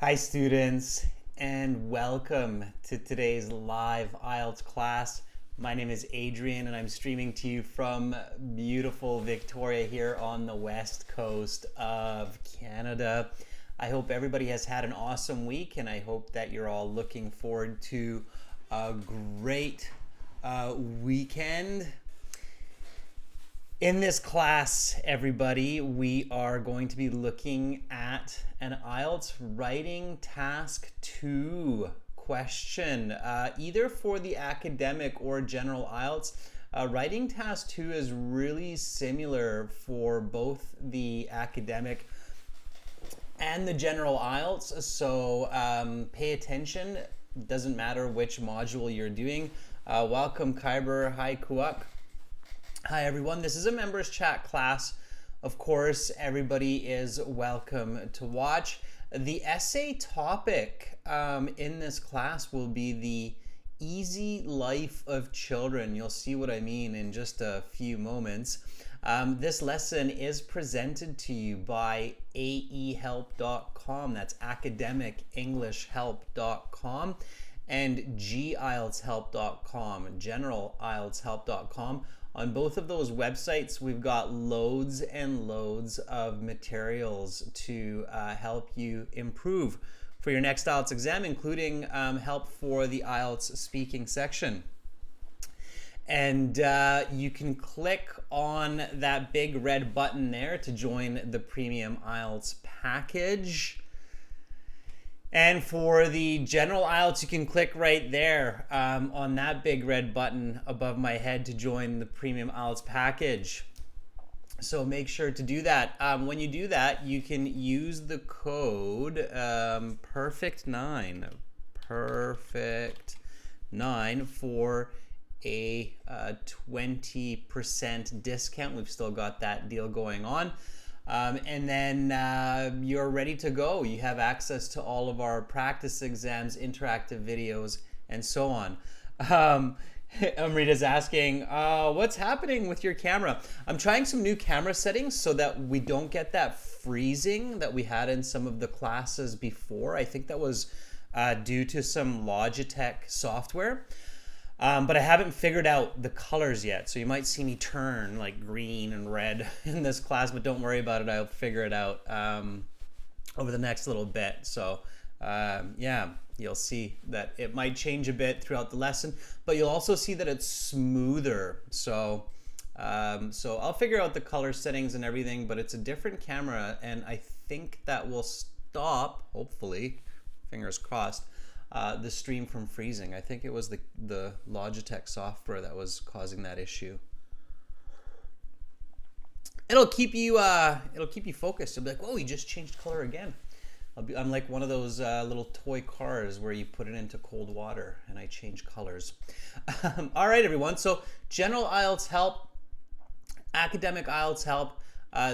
Hi students, and welcome to today's live IELTS class. My name is Adrian and I'm streaming to you from beautiful Victoria here on the west coast of Canada. I hope everybody has had an awesome week and I hope that you're all looking forward to a great weekend. In this class, everybody, we are going to be looking at an IELTS Writing Task 2 question, either for the academic or general IELTS. Writing Task 2 is really similar for both the academic and the general IELTS, so pay attention. Doesn't matter which module you're doing. Welcome, Kyber. Hi, Kuak. Hi everyone, this is a members chat class. Of course, everybody is welcome to watch. The essay topic in this class will be the easy life of children. You'll see what I mean in just a few moments. This lesson is presented to you by aehelp.com. That's academicenglishhelp.com and gieltshelp.com, generalieltshelp.com. On both of those websites, we've got loads and loads of materials to help you improve for your next IELTS exam, including help for the IELTS speaking section. And you can click on that big red button there to join the Premium IELTS package. And for the general IELTS, you can click right there on that big red button above my head to join the Premium IELTS package. So make sure to do that. When you do that, you can use the code PERFECT9 for a 20% discount. We've still got that deal going on. And then you're ready to go. You have access to all of our practice exams, interactive videos, and so on. Amrita's asking, what's happening with your camera? I'm trying some new camera settings so that we don't get that freezing that we had in some of the classes before. I think that was due to some Logitech software. But I haven't figured out the colors yet, so you might see me turn like green and red in this class, but don't worry about it. I'll figure it out over the next little bit. So yeah, you'll see that it might change a bit throughout the lesson, but you'll also see that it's smoother. So I'll figure out the color settings and everything, but it's a different camera, and I think that will stop, hopefully, fingers crossed, the stream from freezing. I think it was the Logitech software that was causing that issue. It'll keep you focused. You'll be like, whoa, he just changed color again. I'm like one of those little toy cars where you put it into cold water and I change colors. All right, everyone. So general IELTS help, academic IELTS help.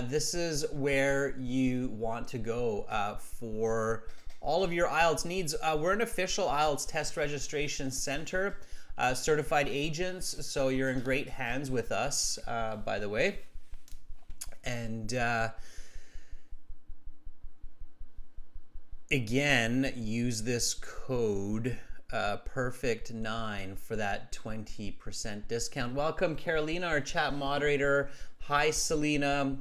This is where you want to go for all of your IELTS needs. We're an official IELTS test registration center, certified agents, so you're in great hands with us, by the way. And again, use this code PERFECT9 for that 20% discount. Welcome, Carolina, our chat moderator. Hi, Selena.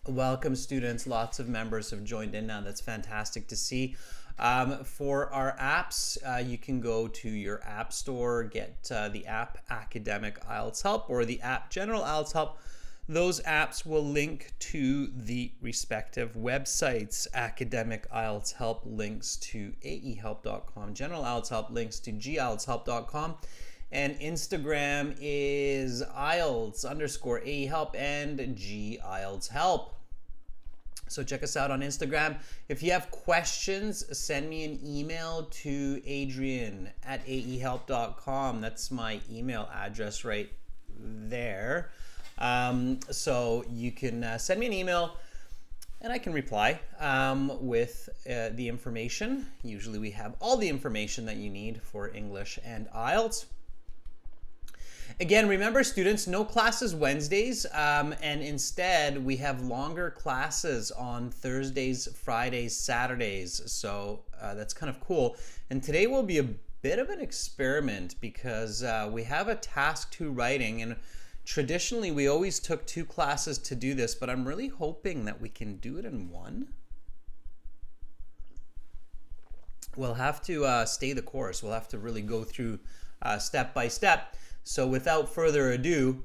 Welcome, students. Lots of members have joined in now. That's fantastic to see. For our apps, you can go to your app store, get the app Academic IELTS Help or the app General IELTS Help. Those apps will link to the respective websites. Academic IELTS Help links to aehelp.com. General IELTS Help links to gieltshelp.com. And Instagram is IELTS_aehelp and gieltshelp. So check us out on Instagram. If you have questions, send me an email to adrian@aehelp.com. That's my email address right there. So you can send me an email and I can reply with the information. Usually we have all the information that you need for English and IELTS. Again, remember students, no classes Wednesdays, and instead we have longer classes on Thursdays, Fridays, Saturdays. So that's kind of cool. And today will be a bit of an experiment because we have a task 2 writing, and traditionally we always took 2 classes to do this, but I'm really hoping that we can do it in one. We'll have to stay the course. We'll have to really go through step by step. So without further ado,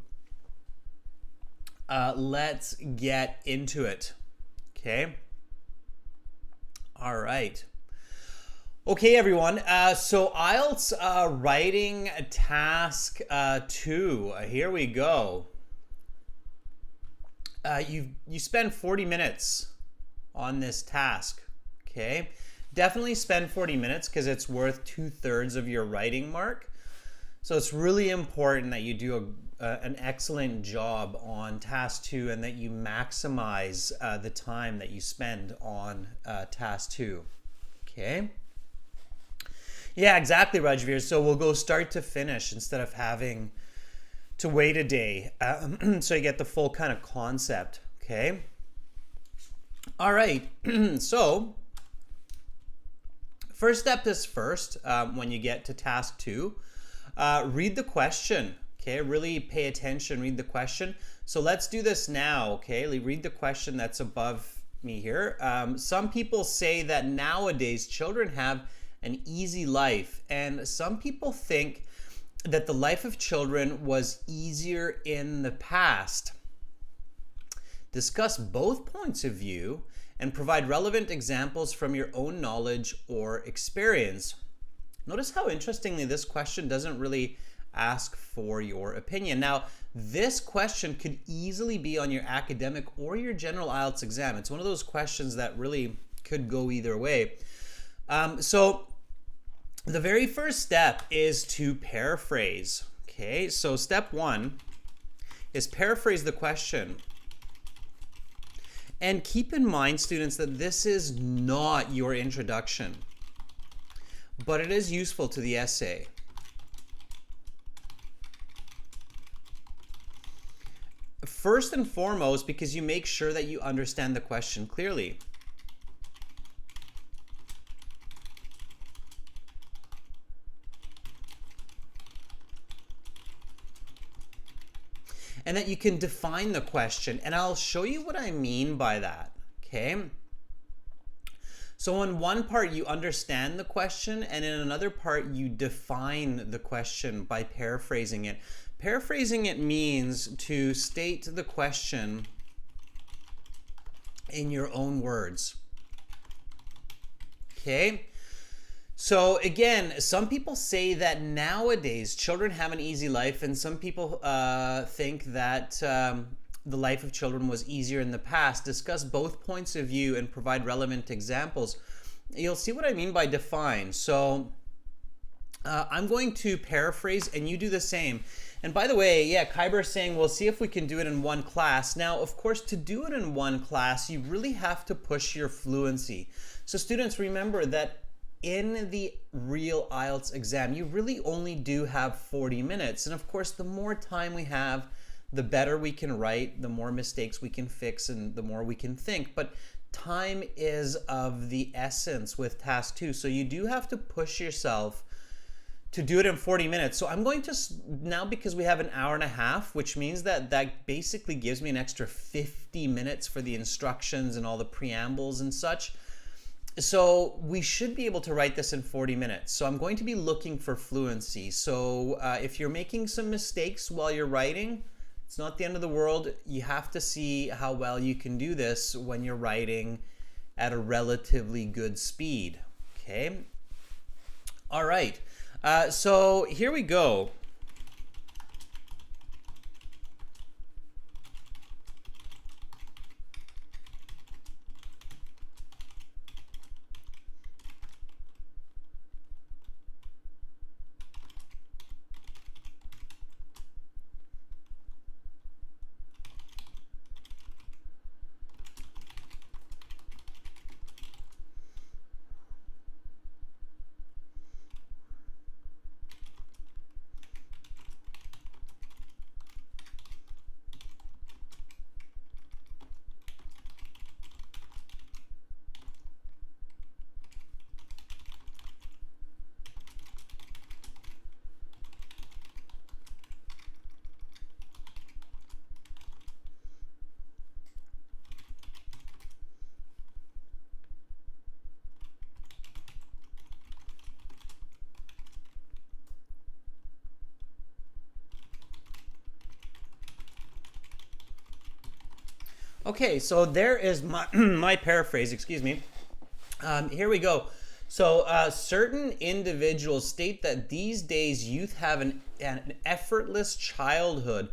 let's get into it. Okay. All right. Okay, everyone. So IELTS writing task 2. Here we go. You spend 40 minutes on this task. Okay. Definitely spend 40 minutes because it's worth 2/3 of your writing mark. So it's really important that you do an excellent job on task 2 and that you maximize the time that you spend on task 2. Okay. Yeah, exactly, Rajveer. So we'll go start to finish instead of having to wait a day. So you get the full kind of concept. Okay. All right. So first step is first, when you get to task 2, read the question. Okay, really pay attention, read the question. So let's do this now. Okay, read the question that's above me here. Some people say that nowadays children have an easy life, and some people think that the life of children was easier in the past. Discuss both points of view and provide relevant examples from your own knowledge or experience. Notice how interestingly this question doesn't really ask for your opinion. Now, this question could easily be on your academic or your general IELTS exam. It's one of those questions that really could go either way. So the very first step is to paraphrase. Okay, so step 1 is paraphrase the question. And keep in mind, students, that this is not your introduction, but it is useful to the essay. First and foremost, because you make sure that you understand the question clearly. And that you can define the question. And I'll show you what I mean by that, okay? So in one part, you understand the question, and in another part, you define the question by paraphrasing it. Paraphrasing it means to state the question in your own words, okay? So again, some people say that nowadays children have an easy life, and some people think that the life of children was easier in the past. Discuss both points of view and provide relevant examples. You'll see what I mean by define. So I'm going to paraphrase and you do the same. And by the way, yeah, Kyber is saying, we'll see if we can do it in one class. Now, of course, to do it in one class, you really have to push your fluency. So students, remember that in the real IELTS exam, you really only do have 40 minutes. And of course, the more time we have, the better we can write, the more mistakes we can fix, and the more we can think. But time is of the essence with task 2. So you do have to push yourself to do it in 40 minutes. So I'm going to, now because we have an hour and a half, which means that that basically gives me an extra 50 minutes for the instructions and all the preambles and such. So we should be able to write this in 40 minutes. So I'm going to be looking for fluency. So if you're making some mistakes while you're writing, it's not the end of the world. You have to see how well you can do this when you're writing at a relatively good speed. Okay. All right. So here we go. Okay, so there is my, my paraphrase, excuse me. Here we go. So certain individuals state that these days youth have an effortless childhood.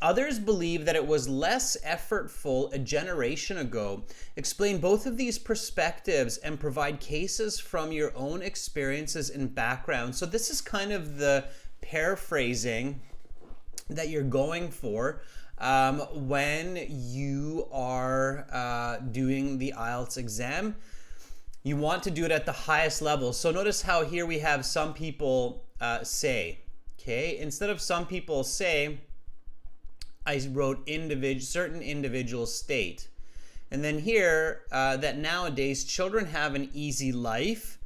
Others believe that it was less effortful a generation ago. Explain both of these perspectives and provide cases from your own experiences and background. So this is kind of the paraphrasing that you're going for when you are doing the IELTS exam. You want to do it at the highest level. So notice how here we have some people say, okay? Instead of some people say, I wrote certain individuals state. And then here, that nowadays children have an easy life.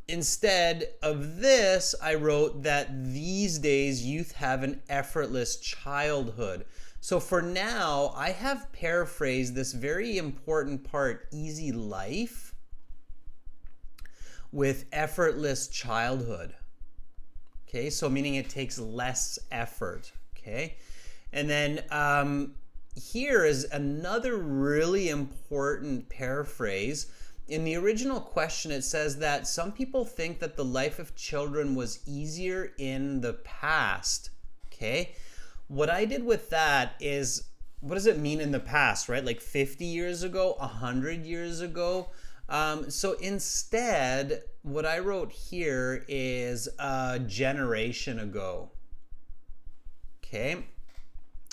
Instead of this, I wrote that these days youth have an effortless childhood. So for now, I have paraphrased this very important part, easy life, with effortless childhood. Okay, so meaning it takes less effort. Okay, and then here is another really important paraphrase. In the original question, it says that some people think that the life of children was easier in the past. Okay, what I did with that is, what does it mean in the past, right? Like 50 years ago, 100 years ago? So instead, what I wrote here is a generation ago. Okay,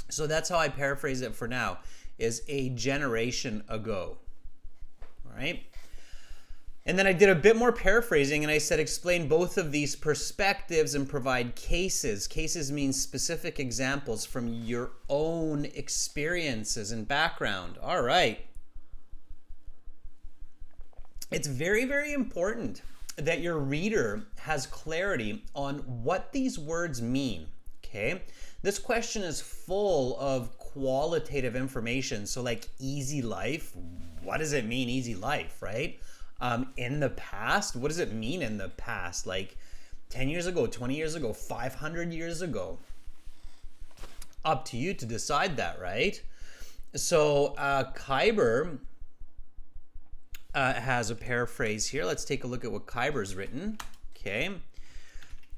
so that's how I paraphrase it for now, is a generation ago. All right. And then I did a bit more paraphrasing and I said, explain both of these perspectives and provide cases. Cases means specific examples from your own experiences and background. All right. It's very, very important that your reader has clarity on what these words mean, okay? This question is full of qualitative information. So like easy life, what does it mean, easy life, right? In the past, what does it mean in the past? Like 10 years ago, 20 years ago, 500 years ago? Up to you to decide that, right? So Kyber has a paraphrase here. Let's take a look at what Kyber's written. Okay.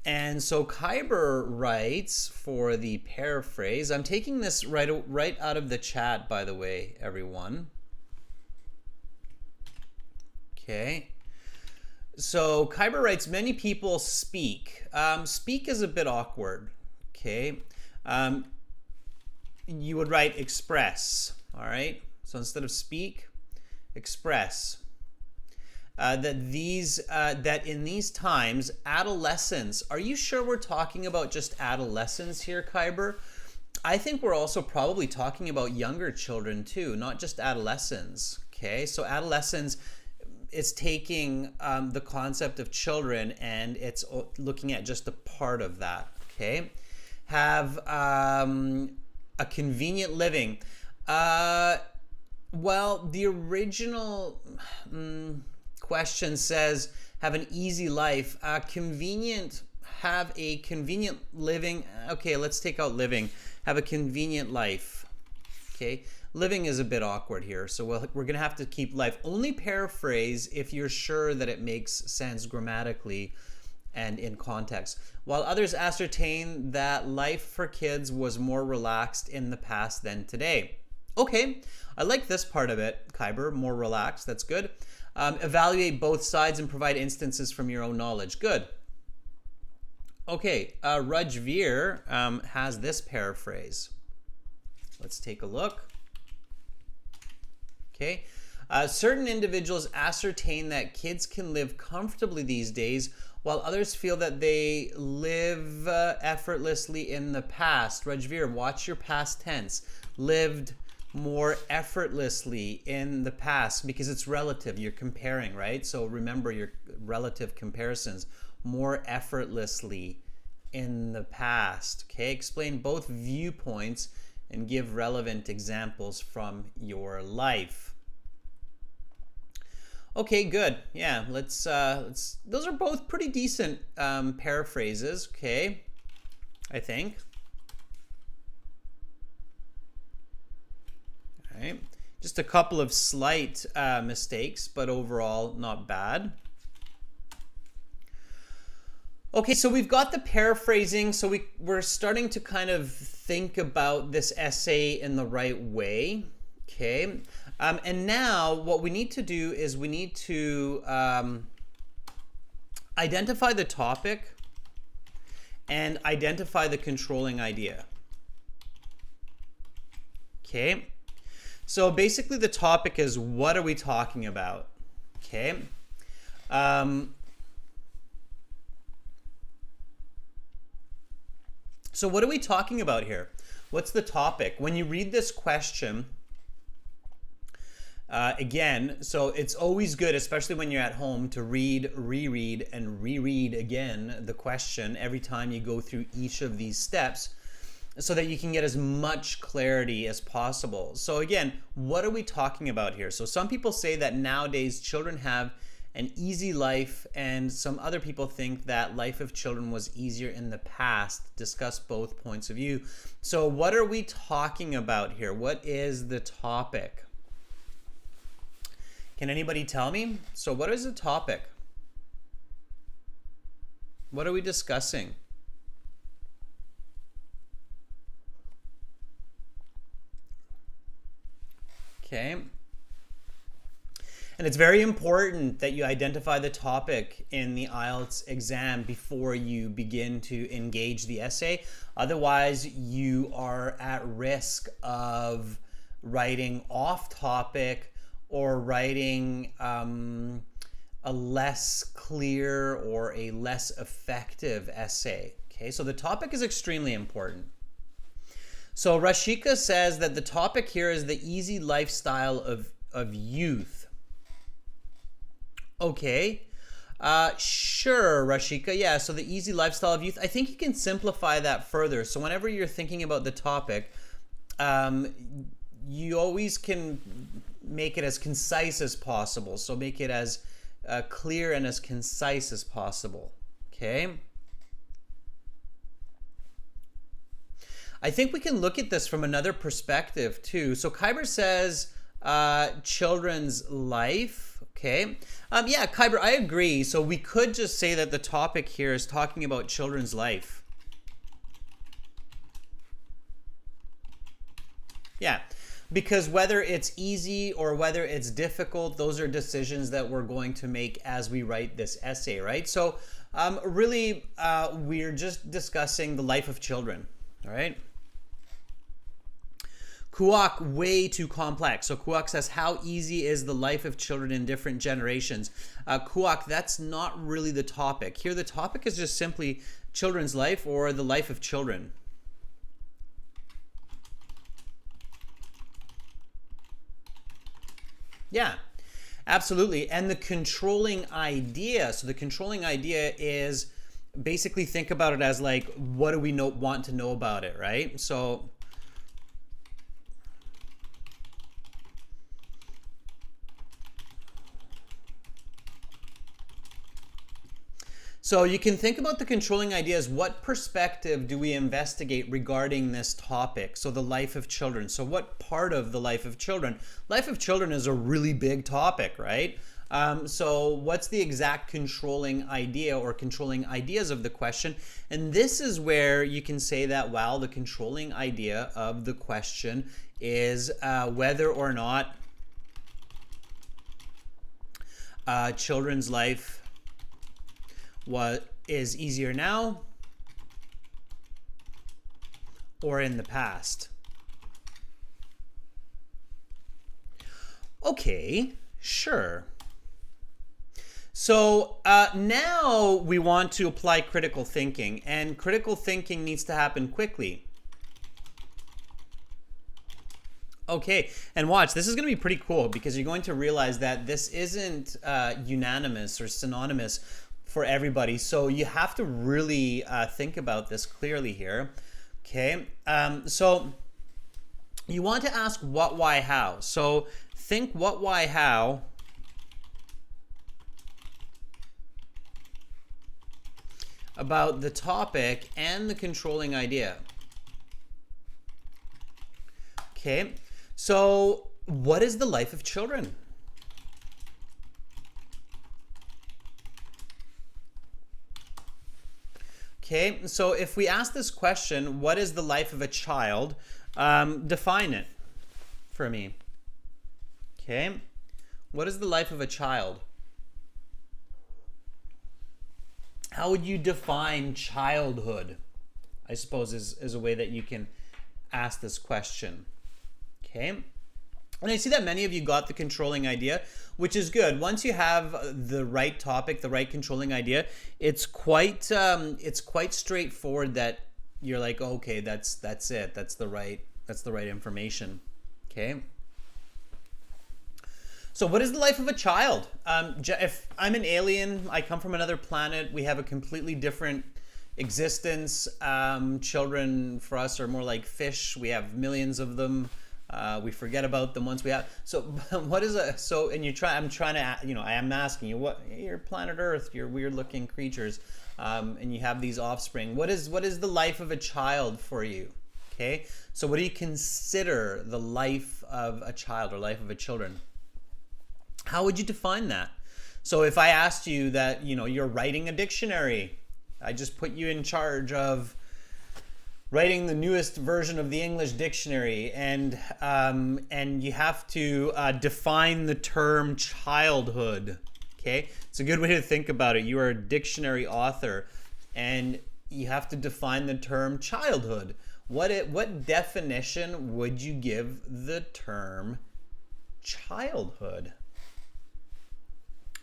And so Kyber writes for the paraphrase. I'm taking this right out of the chat, by the way, everyone. Okay. So Kyber writes, many people speak. Speak is a bit awkward. Okay. You would write express. All right. So instead of speak, express. That in these times, adolescents, are you sure we're talking about just adolescents here, Kyber? I think we're also probably talking about younger children too, not just adolescents. Okay, so adolescents is taking the concept of children and it's looking at just a part of that. Okay, have a convenient living. Well, the original question says have an easy life. Have a convenient living. Okay, let's take out living. Have a convenient life. Okay, living is a bit awkward here, so we're gonna have to keep life. Only paraphrase if you're sure that it makes sense grammatically and in context. While others ascertain that life for kids was more relaxed in the past than today. Okay, I like this part of it, Kyber, more relaxed, that's good. Evaluate both sides and provide instances from your own knowledge. Good. Okay, Rajveer has this paraphrase. Let's take a look. Okay. Certain individuals ascertain that kids can live comfortably these days, while others feel that they live effortlessly in the past. Rajveer, watch your past tense. Lived more effortlessly in the past, because it's relative. You're comparing, right? So remember your relative comparisons. More effortlessly in the past. Okay, explain both viewpoints and give relevant examples from your life. Okay, good. Yeah, let's those are both pretty decent paraphrases, okay? I think. All Just a couple of slight mistakes, but overall not bad. Okay, so we've got the paraphrasing, so we're starting to kind of think about this essay in the right way. Okay, and now what we need to do is we need to identify the topic and identify the controlling idea. Okay, so basically the topic is, what are we talking about? Okay. So what are we talking about here? What's the topic? When you read this question, again, so it's always good, especially when you're at home, to read, reread, and reread again the question every time you go through each of these steps, so that you can get as much clarity as possible. So again, what are we talking about here? So some people say that nowadays children have an easy life, and some other people think that life of children was easier in the past. Discuss both points of view. So what are we talking about here? What is the topic? Can anybody tell me? So what is the topic? What are we discussing? Okay. And it's very important that you identify the topic in the IELTS exam before you begin to engage the essay. Otherwise, you are at risk of writing off topic or writing a less clear or a less effective essay. Okay, so the topic is extremely important. So Rashika says that the topic here is the easy lifestyle of youth. Okay, sure, Rashika. Yeah, so the easy lifestyle of youth. I think you can simplify that further. So whenever you're thinking about the topic, you always can make it as concise as possible. So make it as clear and as concise as possible. Okay. I think we can look at this from another perspective too. So Kyber says children's life. Okay. Yeah, Kyber, I agree. So we could just say that the topic here is talking about children's life. Yeah, because whether it's easy or whether it's difficult, those are decisions that we're going to make as we write this essay, right? So really, we're just discussing the life of children, all right? Kuak, way too complex. So Kuak says, how easy is the life of children in different generations? Kuak, that's not really the topic. Here the topic is just simply children's life or the life of children. Yeah, absolutely. And the controlling idea. So the controlling idea is basically, think about it as like, what do we want to know about it, right? So you can think about the controlling idea as, what perspective do we investigate regarding this topic? So the life of children. So what part of the life of children? Life of children is a really big topic, right? So what's the exact controlling idea or controlling ideas of the question? And this is where you can say that, well, the controlling idea of the question is whether or not children's life is easier now or in the past. Okay, sure. So now we want to apply critical thinking, and critical thinking needs to happen quickly. Okay, and watch, this is going to be pretty cool because you're going to realize that this isn't unanimous or synonymous for everybody. So you have to really think about this clearly here. Okay, so you want to ask what, why, how. So think what, why, how. About the topic and the controlling idea. Okay, so What is the life of children? Okay, so if we ask this question, what is the life of a child? Define it for me. Okay, what is the life of a child? How would you define childhood? I suppose is a way that you can ask this question. Okay, and I see that many of you got the controlling idea, which is good. Once you have the right topic, the right controlling idea, it's quite straightforward that you're like, okay, that's it. That's the right information. Okay. So what is the life of a child? If I'm an alien, I come from another planet, we have a completely different existence. Children for us are more like fish. We have millions of them. We forget about them once we have. So what is and I am asking you, you're planet Earth, you're weird looking creatures, and you have these offspring. What is the life of a child for you? Okay, so what do you consider the life of a child or life of a children? How would you define that? So if I asked you that, you're writing a dictionary, I just put you in charge of writing the newest version of the English dictionary, and you have to define the term childhood. Okay, it's a good way to think about it. You are a dictionary author, and you have to define the term childhood. What definition would you give the term childhood?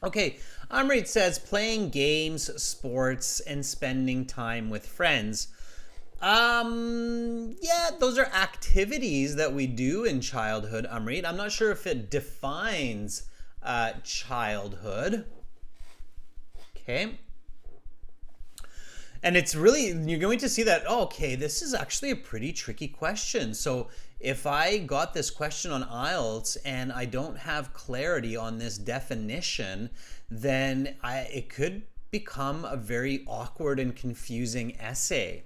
Okay, Amrit says playing games, sports, and spending time with friends. Yeah, those are activities that we do in childhood, Amrit. I'm not sure if it defines childhood. Okay. And it's really, you're going to see that, okay, this is actually a pretty tricky question. So if I got this question on IELTS and I don't have clarity on this definition, then it could become a very awkward and confusing essay.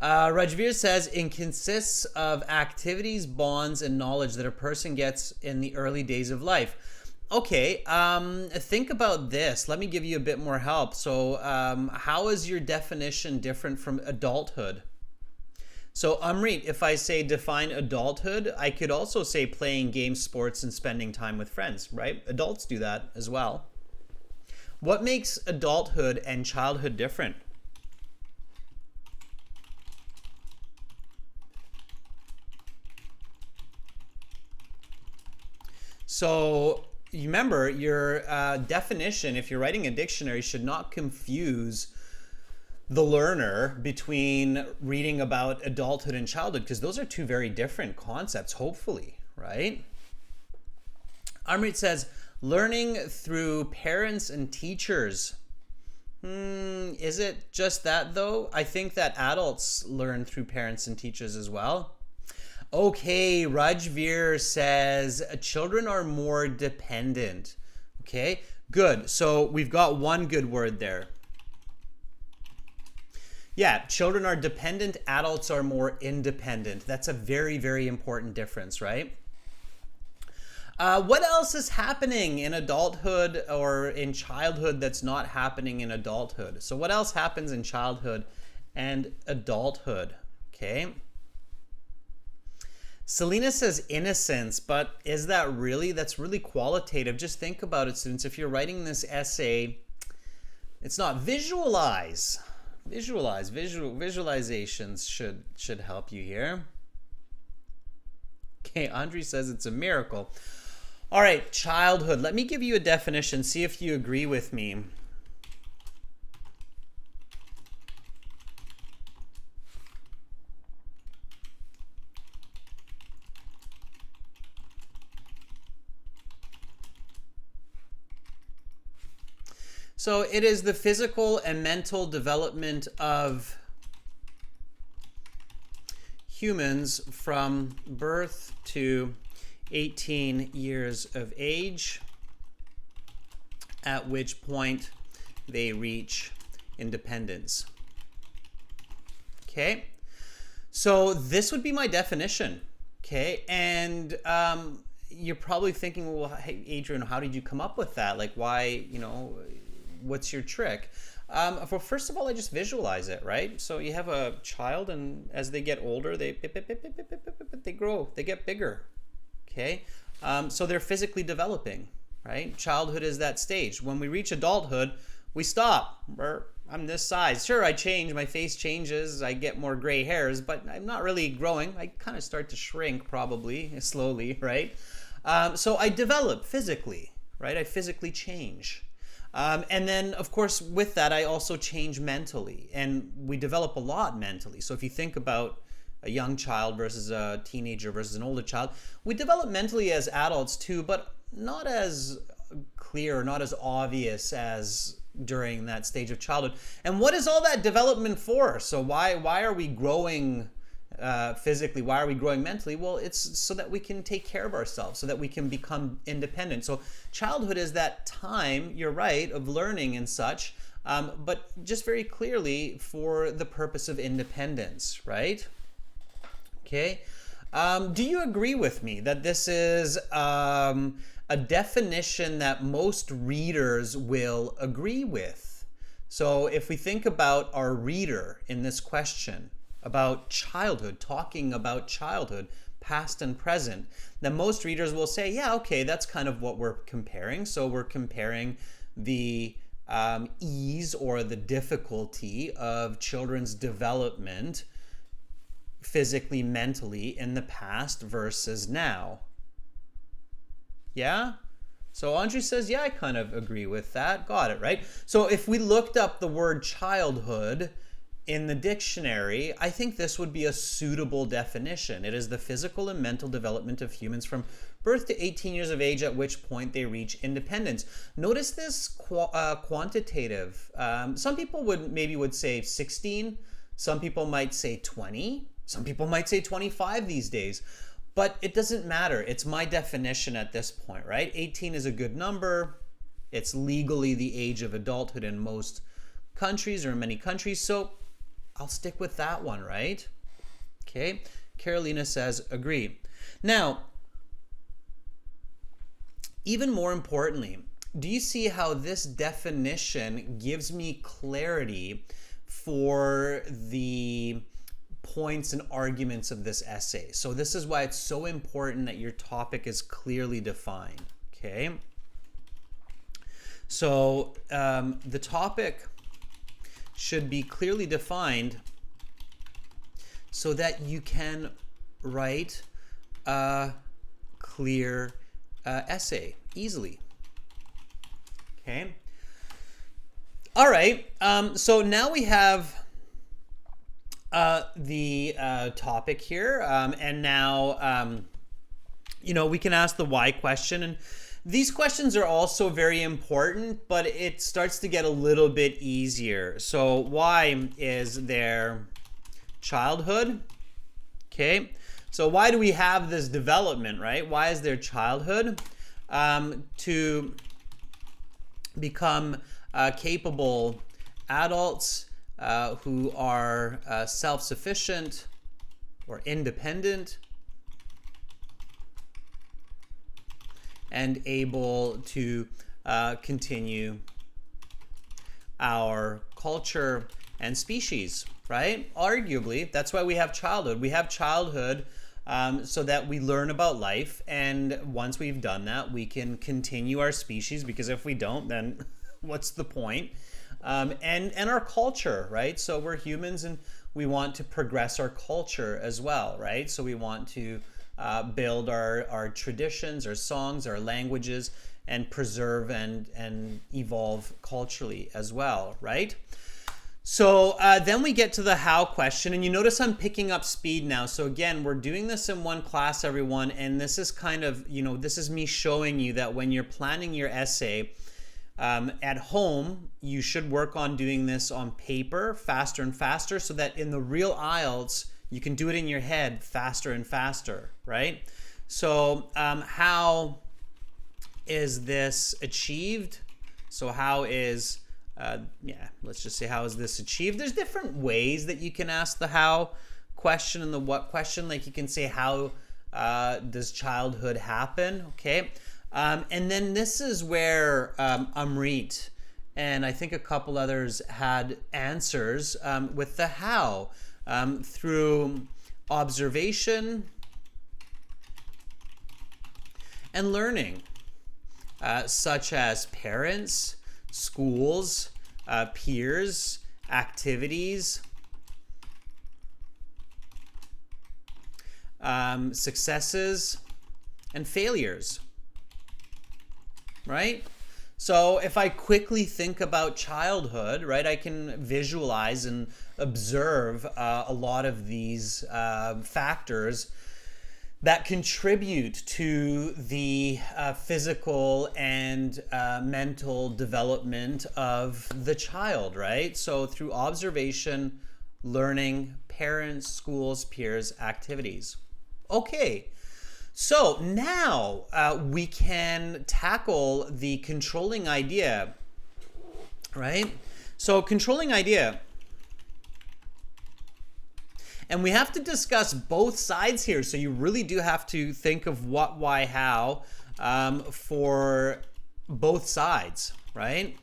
Rajveer says, it consists of activities, bonds, and knowledge that a person gets in the early days of life. Okay, think about this. Let me give you a bit more help. So how is your definition different from adulthood? So Amrit, if I say define adulthood, I could also say playing games, sports, and spending time with friends, right? Adults do that as well. What makes adulthood and childhood different? So remember, your definition, if you're writing a dictionary, should not confuse the learner between reading about adulthood and childhood, because those are two very different concepts, hopefully, right? Amrit says, learning through parents and teachers. Is it just that though? I think that adults learn through parents and teachers as well. Okay, Rajveer says children are more dependent. Okay, good. So we've got one good word there. Yeah, children are dependent, adults are more independent. That's a very, very important difference, right? What else is happening in adulthood or in childhood that's not happening in adulthood? So what else happens in childhood and adulthood? Okay. Selena says innocence, but is that really? That's really qualitative. Just think about it, students. If you're writing this essay, it's not visualize. Visualizations should help you here. Okay, Andre says it's a miracle. All right, childhood. Let me give you a definition. See if you agree with me. So it is the physical and mental development of humans from birth to 18 years of age, at which point they reach independence. Okay, so this would be my definition. Okay, and you're probably thinking, well, hey, Adrian, how did you come up with that? Like, why, what's your trick? Well, first of all, I just visualize it, right? So you have a child, and as they get older, they grow, they get bigger, okay? So they're physically developing, right? Childhood is that stage. When we reach adulthood, we stop. I'm this size. Sure, I change, my face changes, I get more gray hairs, but I'm not really growing. I kind of start to shrink probably, slowly, right? So I develop physically, right? I physically change. And then, of course, with that, I also change mentally. And we develop a lot mentally. So if you think about a young child versus a teenager versus an older child, we develop mentally as adults too, but not as clear, not as obvious as during that stage of childhood. And what is all that development for? So why are we growing physically? Why are we growing mentally? Well, it's so that we can take care of ourselves, so that we can become independent. So childhood is that time, you're right, of learning and such, but just very clearly for the purpose of independence, right? Okay. Do you agree with me that this is a definition that most readers will agree with? So if we think about our reader in this question about childhood, talking about childhood, past and present, then most readers will say, yeah, okay, that's kind of what we're comparing. So we're comparing the ease or the difficulty of children's development physically, mentally in the past versus now. Yeah? So Andrew says, yeah, I kind of agree with that. Got it, right? So if we looked up the word childhood in the dictionary, I think this would be a suitable definition. It is the physical and mental development of humans from birth to 18 years of age, at which point they reach independence. Notice this quantitative. Some people would say 16. Some people might say 20. Some people might say 25 these days. But it doesn't matter. It's my definition at this point, right? 18 is a good number. It's legally the age of adulthood in most countries or in many countries. So I'll stick with that one, right? Okay. Carolina says, agree. Now, even more importantly, do you see how this definition gives me clarity for the points and arguments of this essay? So this is why it's so important that your topic is clearly defined, okay? So the topic should be clearly defined so that you can write a clear essay easily, okay? All right, so now we have the topic here, and now we can ask the why question, and these questions are also very important, but it starts to get a little bit easier. So why is their childhood? Okay, so why do we have this development, right? Why is their childhood? To become capable adults who are self-sufficient or independent and able to continue our culture and species, right? Arguably, that's why we have childhood. We have childhood so that we learn about life, and once we've done that, we can continue our species, because if we don't, then what's the point? And our culture, right? So we're humans and we want to progress our culture as well, right? So we want to build our traditions, our songs, our languages, and preserve and evolve culturally as well, right? So then we get to the how question, and you notice I'm picking up speed now. So again, we're doing this in one class, everyone, and this is kind of, this is me showing you that when you're planning your essay, at home, you should work on doing this on paper faster and faster, so that in the real IELTS, you can do it in your head faster and faster, right? So how is this achieved? So how is, let's just say, how is this achieved? There's different ways that you can ask the how question and the what question. Like you can say, how does childhood happen? Okay. And then this is where Amrit and I think a couple others had answers with the how, through observation and learning, such as parents, schools, peers, activities, successes, and failures, right? So if I quickly think about childhood, right, I can visualize and observe a lot of these factors that contribute to the physical and mental development of the child, right? So through observation, learning, parents, schools, peers, activities. Okay, so now we can tackle the controlling idea, right? So controlling idea. And we have to discuss both sides here. So you really do have to think of what, why, how for both sides, right?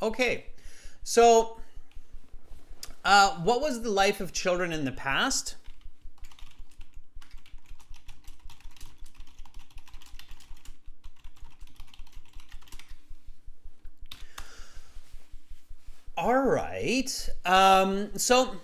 Okay, so what was the life of children in the past? All right. So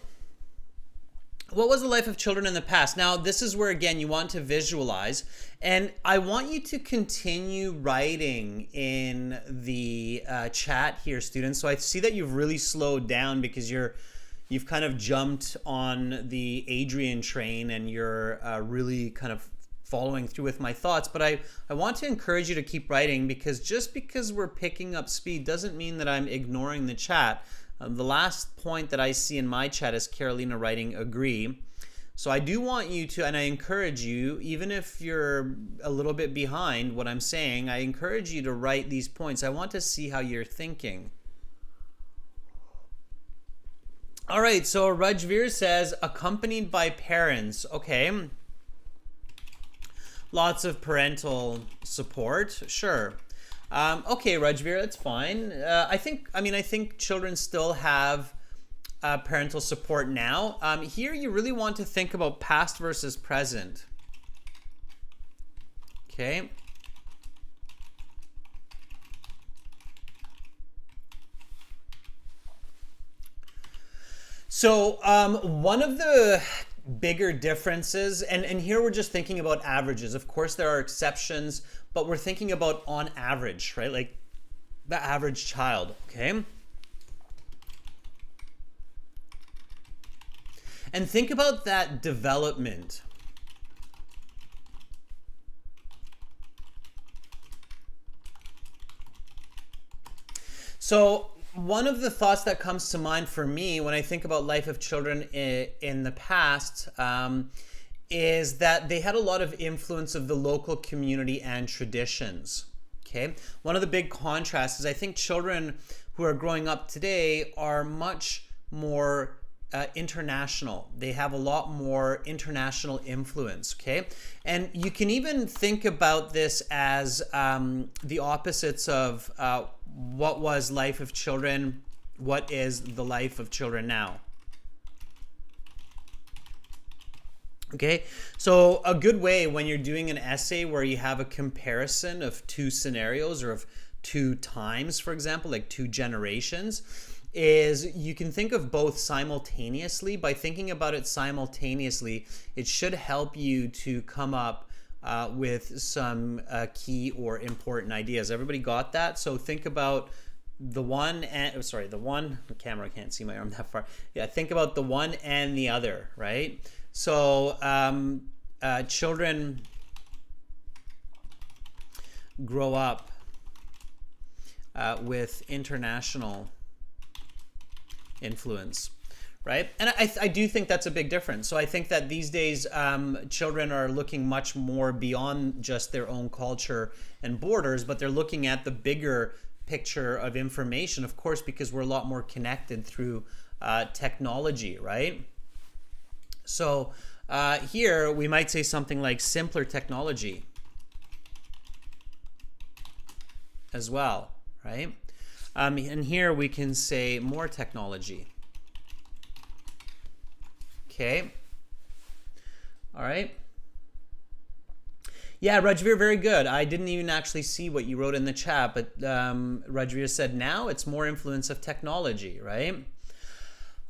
what was the life of children in the past? Now, this is where, again, you want to visualize. And I want you to continue writing in the chat here, students. So I see that you've really slowed down because you've kind of jumped on the Adrian train and you're really kind of following through with my thoughts. But I want to encourage you to keep writing, because just because we're picking up speed doesn't mean that I'm ignoring the chat. The last point that I see in my chat is Carolina writing agree. So I do want you to, and I encourage you, even if you're a little bit behind what I'm saying, I encourage you to write these points. I want to see how you're thinking. All right, so Rajveer says accompanied by parents. Okay. Lots of parental support. Sure. Okay, Rajveer, that's fine. I think children still have parental support now. Here you really want to think about past versus present. Okay. So one of the bigger differences, and here we're just thinking about averages. Of course, there are exceptions, but we're thinking about on average, right? Like the average child, okay? And think about that development. So one of the thoughts that comes to mind for me when I think about life of children in the past is that they had a lot of influence of the local community and traditions. Okay, one of the big contrasts is I think children who are growing up today are much more international. They have a lot more international influence. Okay, and you can even think about this as the opposites of what was life of children, what is the life of children now. Okay, so a good way when you're doing an essay where you have a comparison of two scenarios or of two times, for example, like two generations, is you can think of both simultaneously. By thinking about it simultaneously, it should help you to come up with some key or important ideas. Everybody got that? So think about the one and, the camera can't see my arm that far. Yeah, think about the one and the other, right? So children grow up with international influence, right? And I do think that's a big difference. So I think that these days children are looking much more beyond just their own culture and borders, but they're looking at the bigger picture of information, of course, because we're a lot more connected through technology, right? So here we might say something like simpler technology as well, right? And here we can say more technology. Okay. All right. Yeah, Rajveer, very good. I didn't even actually see what you wrote in the chat, but Rajveer said now it's more influence of technology, right?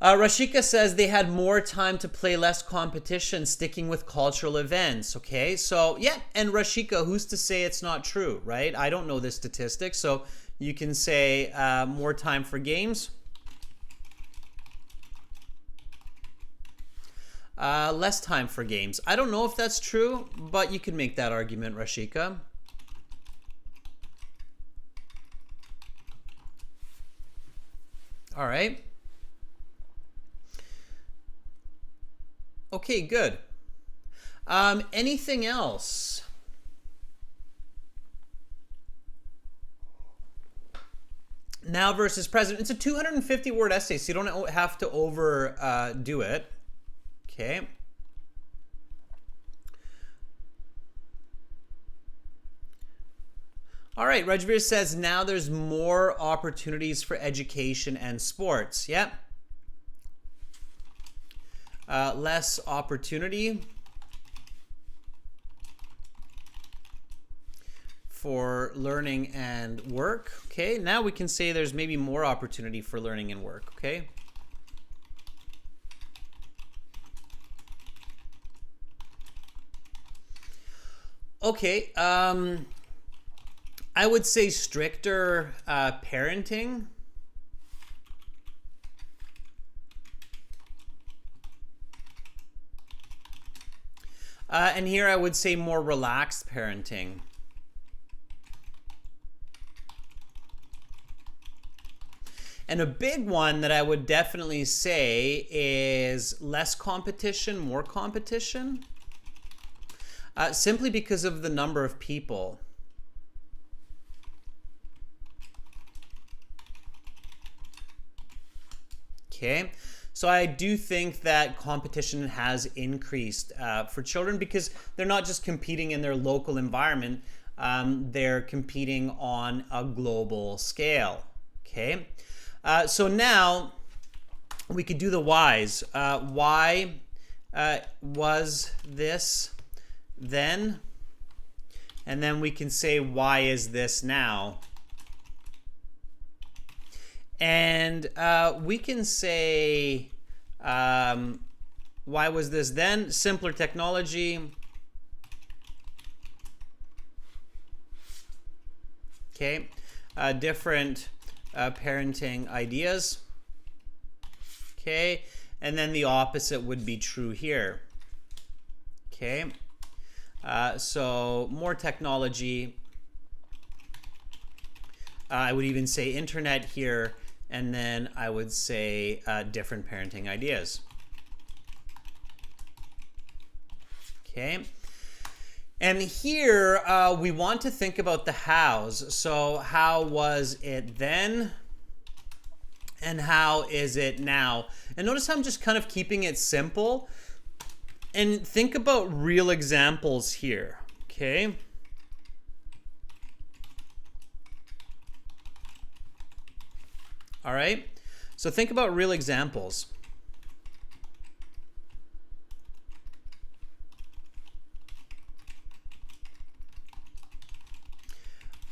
Rashika says they had more time to play, less competition, sticking with cultural events. Okay, so yeah, and Rashika, who's to say it's not true, right? I don't know this statistic, so you can say more time for games. Less time for games. I don't know if that's true, but you can make that argument, Rashika. All right. Okay, good. Anything else? Now versus present. It's a 250 word essay, so you don't have to overdo it. Okay. All right, Rajveer says now there's more opportunities for education and sports. Yep. Less opportunity for learning and work. Okay, now we can say there's maybe more opportunity for learning and work. Okay. Okay, I would say stricter parenting. And here I would say more relaxed parenting. And a big one that I would definitely say is less competition, more competition. Simply because of the number of people. Okay, so I do think that competition has increased for children because they're not just competing in their local environment, they're competing on a global scale. Okay, so now we could do the whys. Why was this then? And then we can say, why is this now? And we can say, why was this then? Simpler technology. Okay, different parenting ideas. Okay, and then the opposite would be true here. Okay, so more technology. I would even say internet here, and then I would say different parenting ideas. Okay. And here we want to think about the hows. So how was it then? And how is it now? And notice how I'm just kind of keeping it simple. And think about real examples here. Okay. All right. So think about real examples.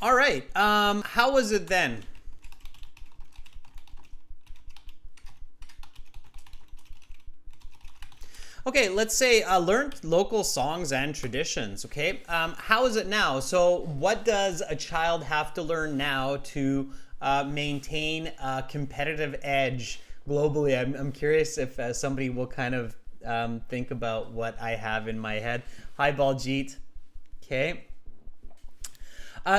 All right, how was it then? Okay, let's say learned local songs and traditions, okay? How is it now? So what does a child have to learn now to maintain a competitive edge globally? I'm curious if somebody will kind of think about what I have in my head. Hi, Baljit. Okay.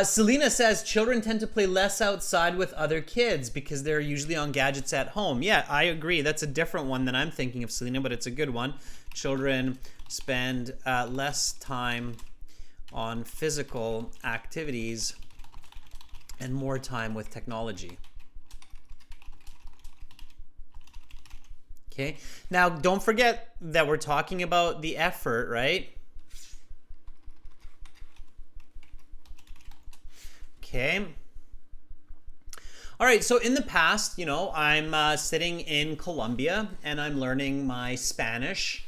Selena says children tend to play less outside with other kids because they're usually on gadgets at home. Yeah, I agree. That's a different one than I'm thinking of, Selena, but it's a good one. Children spend less time on physical activities and more time with technology. Okay, now don't forget that we're talking about the effort, right? Okay. All right, so in the past, I'm sitting in Colombia and I'm learning my Spanish.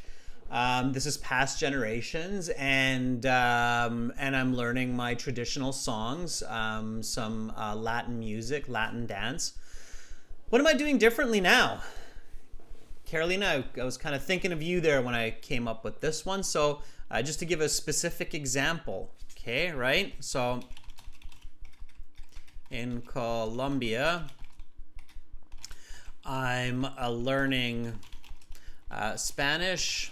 This is past generations, and I'm learning my traditional songs, some Latin music, Latin dance. What am I doing differently now? Carolina, I was kind of thinking of you there when I came up with this one. So just to give a specific example, okay, right? So in Colombia, I'm learning Spanish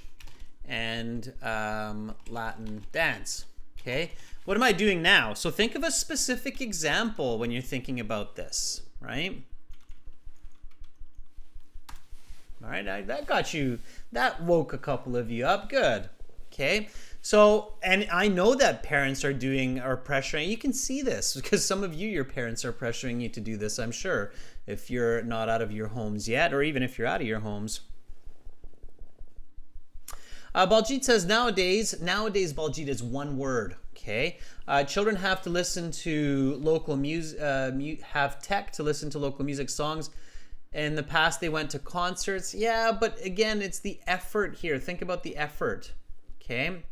and Latin dance, okay? What am I doing now? So think of a specific example when you're thinking about this, right? All right, that got you, that woke a couple of you up. Good. Okay. So, and I know that parents are pressuring. You can see this because some of you, your parents are pressuring you to do this, I'm sure, if you're not out of your homes yet, or even if you're out of your homes. Baljit says nowadays, Baljit is one word. Okay. Children have to listen to local music, have tech to listen to local music songs. In the past, they went to concerts. Yeah, but again, it's the effort here. Think about the effort, okay?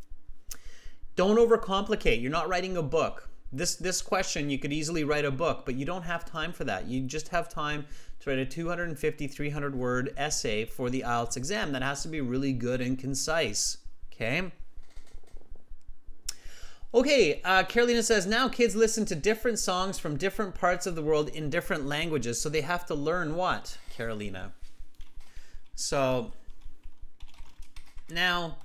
Don't overcomplicate. You're not writing a book. This question, you could easily write a book, but you don't have time for that. You just have time to write a 250, 300-word essay for the IELTS exam. That has to be really good and concise, okay? Okay, Carolina says, now kids listen to different songs from different parts of the world in different languages, so they have to learn what, Carolina? So, now,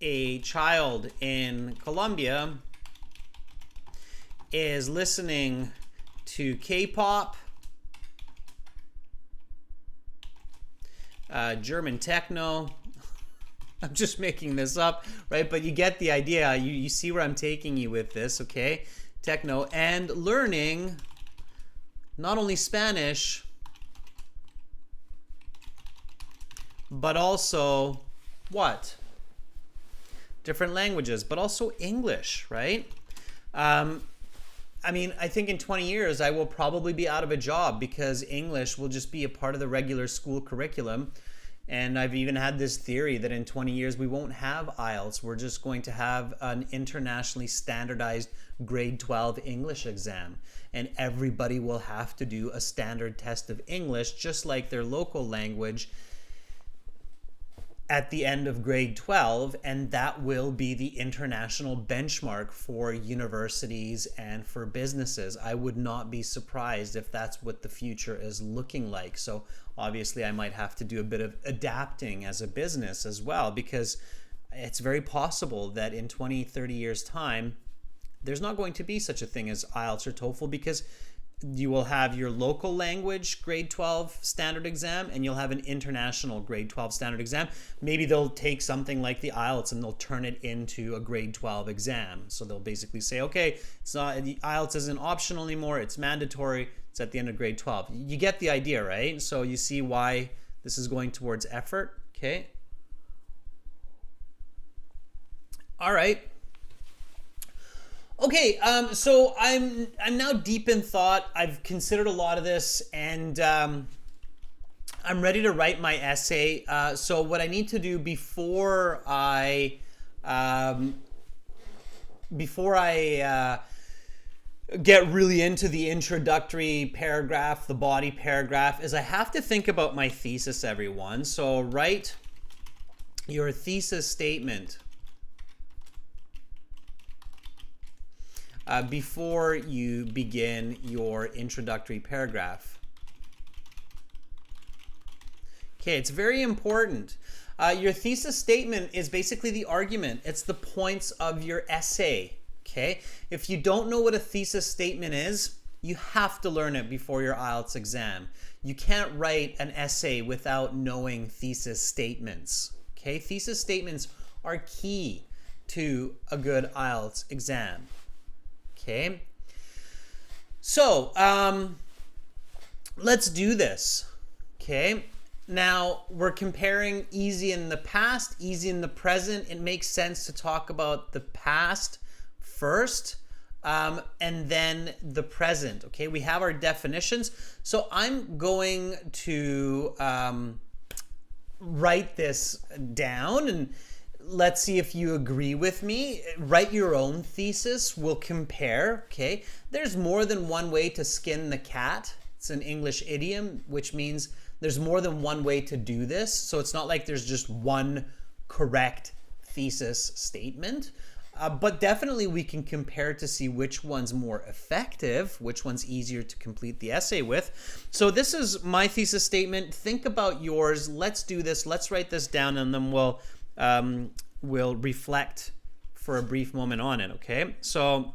a child in Colombia is listening to K-pop, German techno. I'm just making this up, right? But you get the idea. You see where I'm taking you with this, okay? Techno, and learning not only Spanish, but also what? Different languages, but also English, right? I mean, I think in 20 years, I will probably be out of a job because English will just be a part of the regular school curriculum. And I've even had this theory that in 20 years we won't have IELTS. We're just going to have an internationally standardized grade 12 English exam. And everybody will have to do a standard test of English, just like their local language, at the end of grade 12. And that will be the international benchmark for universities and for businesses. I would not be surprised if that's what the future is looking like. So obviously I might have to do a bit of adapting as a business as well, because it's very possible that in 20, 30 years time, there's not going to be such a thing as IELTS or TOEFL, because you will have your local language grade 12 standard exam and you'll have an international grade 12 standard exam. Maybe they'll take something like the IELTS and they'll turn it into a grade 12 exam. So they'll basically say, okay, it's not, the IELTS isn't optional anymore, it's mandatory, it's at the end of grade 12. You get the idea, right? So you see why this is going towards effort, okay? All right. Okay, so I'm now deep in thought. I've considered a lot of this, and I'm ready to write my essay. So what I need to do before I get really into the introductory paragraph, the body paragraph, is I have to think about my thesis, everyone. So write your thesis statement before you begin your introductory paragraph. Okay, it's very important. Your thesis statement is basically the argument. It's the points of your essay. Okay, if you don't know what a thesis statement is, you have to learn it before your IELTS exam. You can't write an essay without knowing thesis statements. Okay, thesis statements are key to a good IELTS exam. Okay, so let's do this. Okay. Now we're comparing easy in the past, easy in the present. It makes sense to talk about the past first, and then the present. Okay, we have our definitions. So I'm going to write this down, and let's see if you agree with me. Write your own thesis. We'll compare. Okay, there's more than one way to skin the cat. It's an English idiom, which means there's more than one way to do this. So it's not like there's just one correct thesis statement. But definitely we can compare to see which one's more effective, which one's easier to complete the essay with. So this is my thesis statement. Think about yours. Let's do this. Let's write this down, and then we'll reflect for a brief moment on it, okay? So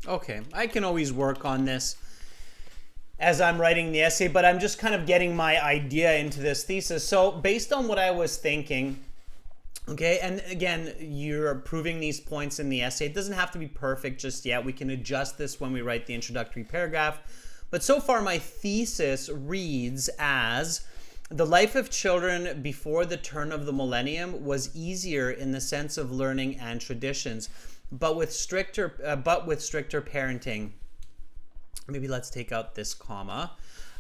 okay, I can always work on this as I'm writing the essay, but I'm just kind of getting my idea into this thesis. So based on what I was thinking, okay, and again, you're proving these points in the essay. It doesn't have to be perfect just yet. We can adjust this when we write the introductory paragraph. But so far, my thesis reads as: the life of children before the turn of the millennium was easier in the sense of learning and traditions, but with stricter parenting. Maybe let's take out this comma.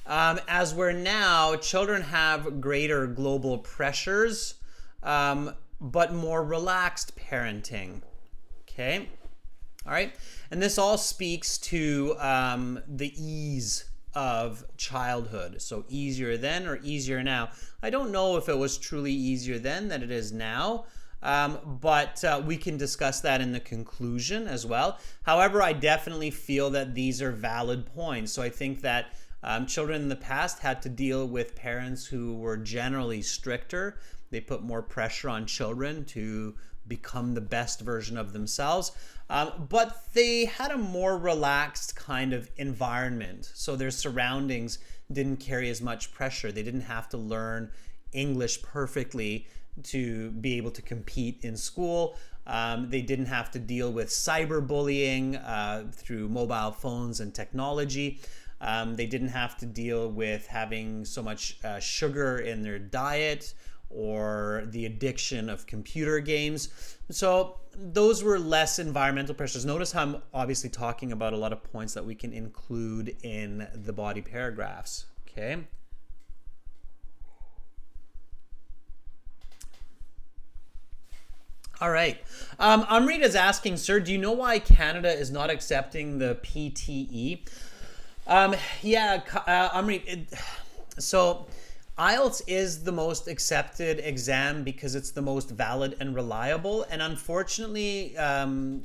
As we're now, children have greater global pressures, but more relaxed parenting. Okay, all right, and this all speaks to the ease of childhood. So easier then or easier now. I don't know if it was truly easier then than it is now. But we can discuss that in the conclusion as well. However, I definitely feel that these are valid points. So I think that children in the past had to deal with parents who were generally stricter. They put more pressure on children to become the best version of themselves. But they had a more relaxed kind of environment. So their surroundings didn't carry as much pressure. They didn't have to learn English perfectly to be able to compete in school. They didn't have to deal with cyberbullying through mobile phones and technology. They didn't have to deal with having so much sugar in their diet or the addiction of computer games. So those were less environmental pressures. Notice how I'm obviously talking about a lot of points that we can include in the body paragraphs, okay? All right. Amrit is asking, sir, do you know why Canada is not accepting the PTE? Amrit, so IELTS is the most accepted exam because it's the most valid and reliable. And unfortunately,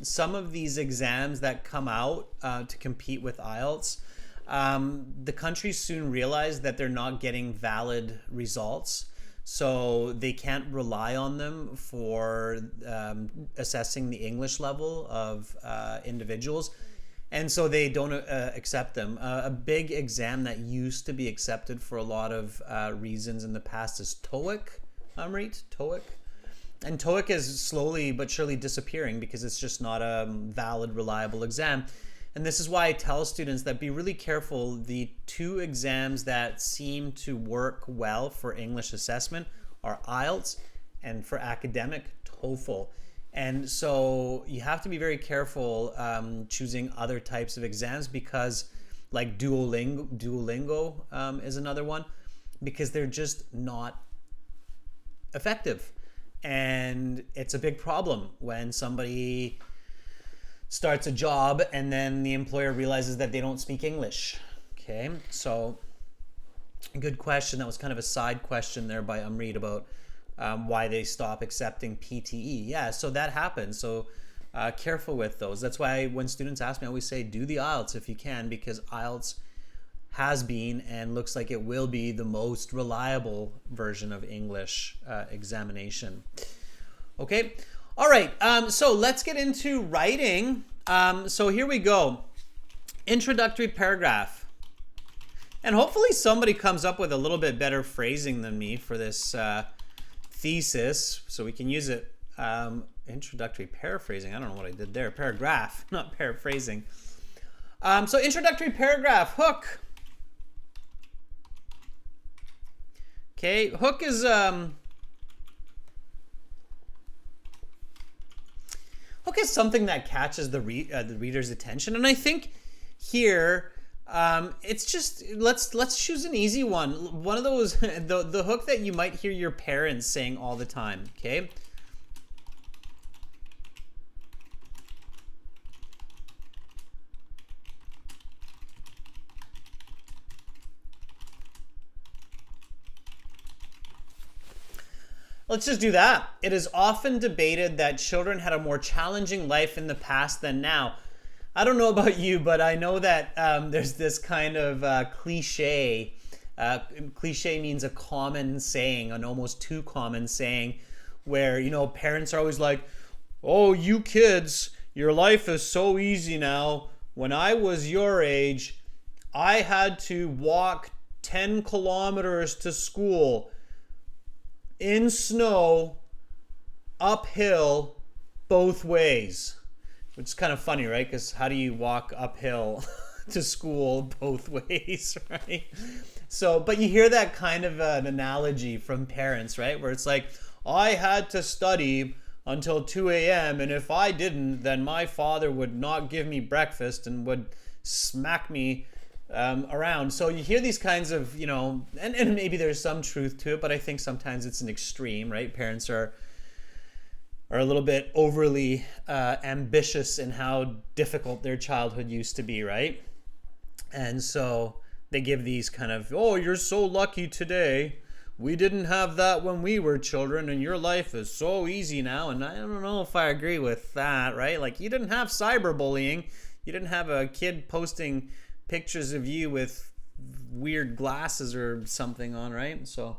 some of these exams that come out to compete with IELTS, the countries soon realize that they're not getting valid results. So they can't rely on them for assessing the English level of individuals. And so they don't accept them. A big exam that used to be accepted for a lot of reasons in the past is TOEIC, Amrit, TOEIC. And TOEIC is slowly but surely disappearing because it's just not a valid, reliable exam. And this is why I tell students that be really careful. The two exams that seem to work well for English assessment are IELTS and for academic, TOEFL. And so you have to be very careful choosing other types of exams, because like Duolingo is another one, because they're just not effective. And it's a big problem when somebody starts a job and then the employer realizes that they don't speak English. Okay, so good question. That was kind of a side question there by Amrit about why they stop accepting PTE. Yeah, so that happens. So careful with those. That's why when students ask me, I always say do the IELTS if you can, because IELTS has been and looks like it will be the most reliable version of English examination. Okay. All right, so let's get into writing. So here we go. Introductory paragraph. And hopefully somebody comes up with a little bit better phrasing than me for this thesis, so we can use it. Introductory paraphrasing. I don't know what I did there. Paragraph, not paraphrasing. So introductory paragraph, hook. Okay, hook is... Hook is something that catches the reader's attention, and I think here it's just let's choose an easy one. One of those the hook that you might hear your parents saying all the time. Okay. Let's just do that. It is often debated that children had a more challenging life in the past than now. I don't know about you, but I know that there's this kind of cliche. Cliche means a common saying, an almost too common saying, where, you know, parents are always like, oh, you kids, your life is so easy now. When I was your age, I had to walk 10 kilometers to school in snow, uphill, both ways. Which is kind of funny, right? Because how do you walk uphill to school both ways, right? So, but you hear that kind of an analogy from parents, right? Where it's like, I had to study until 2 a.m. and if I didn't, then my father would not give me breakfast and would smack me around. So you hear these kinds of, you know, and maybe there's some truth to it, but I think sometimes it's an extreme, right? Parents are a little bit overly ambitious in how difficult their childhood used to be, right? And so they give these kind of, oh, you're so lucky today. We didn't have that when we were children, and your life is so easy now. And I don't know if I agree with that, right? Like, you didn't have cyberbullying. You didn't have a kid posting pictures of you with weird glasses or something on, right? So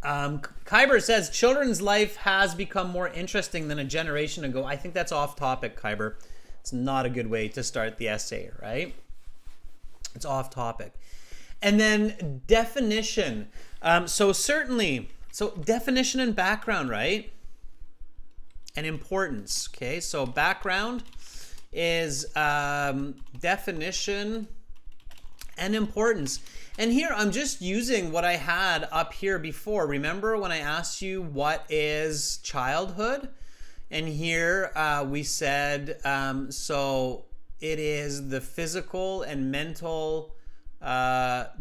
Kyber says children's life has become more interesting than a generation ago. I think that's off topic, Kyber. It's not a good way to start the essay, right? It's off topic. And then definition. So definition and background, right? And importance. Okay, so background is definition and importance. And here I'm just using what I had up here before. Remember when I asked you what is childhood? And here we said, so it is the physical and mental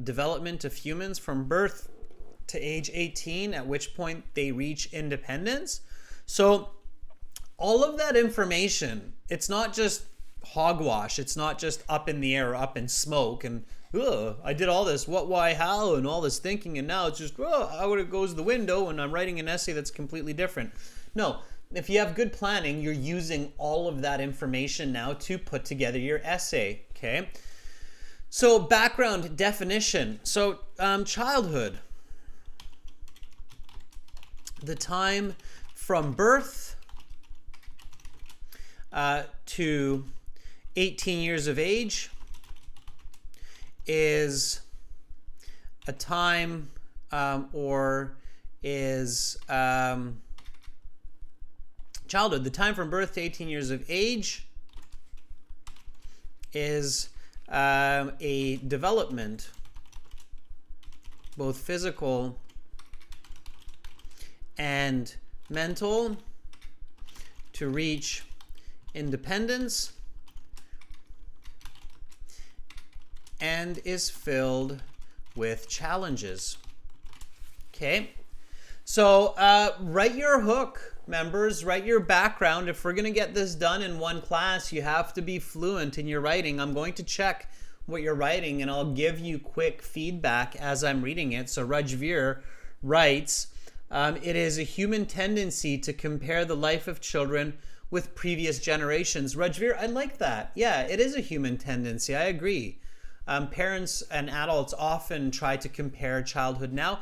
development of humans from birth to age 18, at which point they reach independence. So all of that information, it's not just hogwash. It's not just up in the air or up in smoke and, I did all this, what, why, how, and all this thinking, and now it's just, out it goes the window, and I'm writing an essay that's completely different. No, if you have good planning, you're using all of that information now to put together your essay, okay? So background, definition. So childhood. The time from birth to 18 years of age is a time childhood. The time from birth to 18 years of age is a development, both physical and mental, to reach independence and is filled with challenges. Okay, so write your hook, members, write your background. If we're going to get this done in one class, you have to be fluent in your writing. I'm going to check what you're writing and I'll give you quick feedback as I'm reading it. So Rajveer writes, it is a human tendency to compare the life of children with previous generations. Rajveer, I like that. Yeah, it is a human tendency. I agree. Parents and adults often try to compare childhood now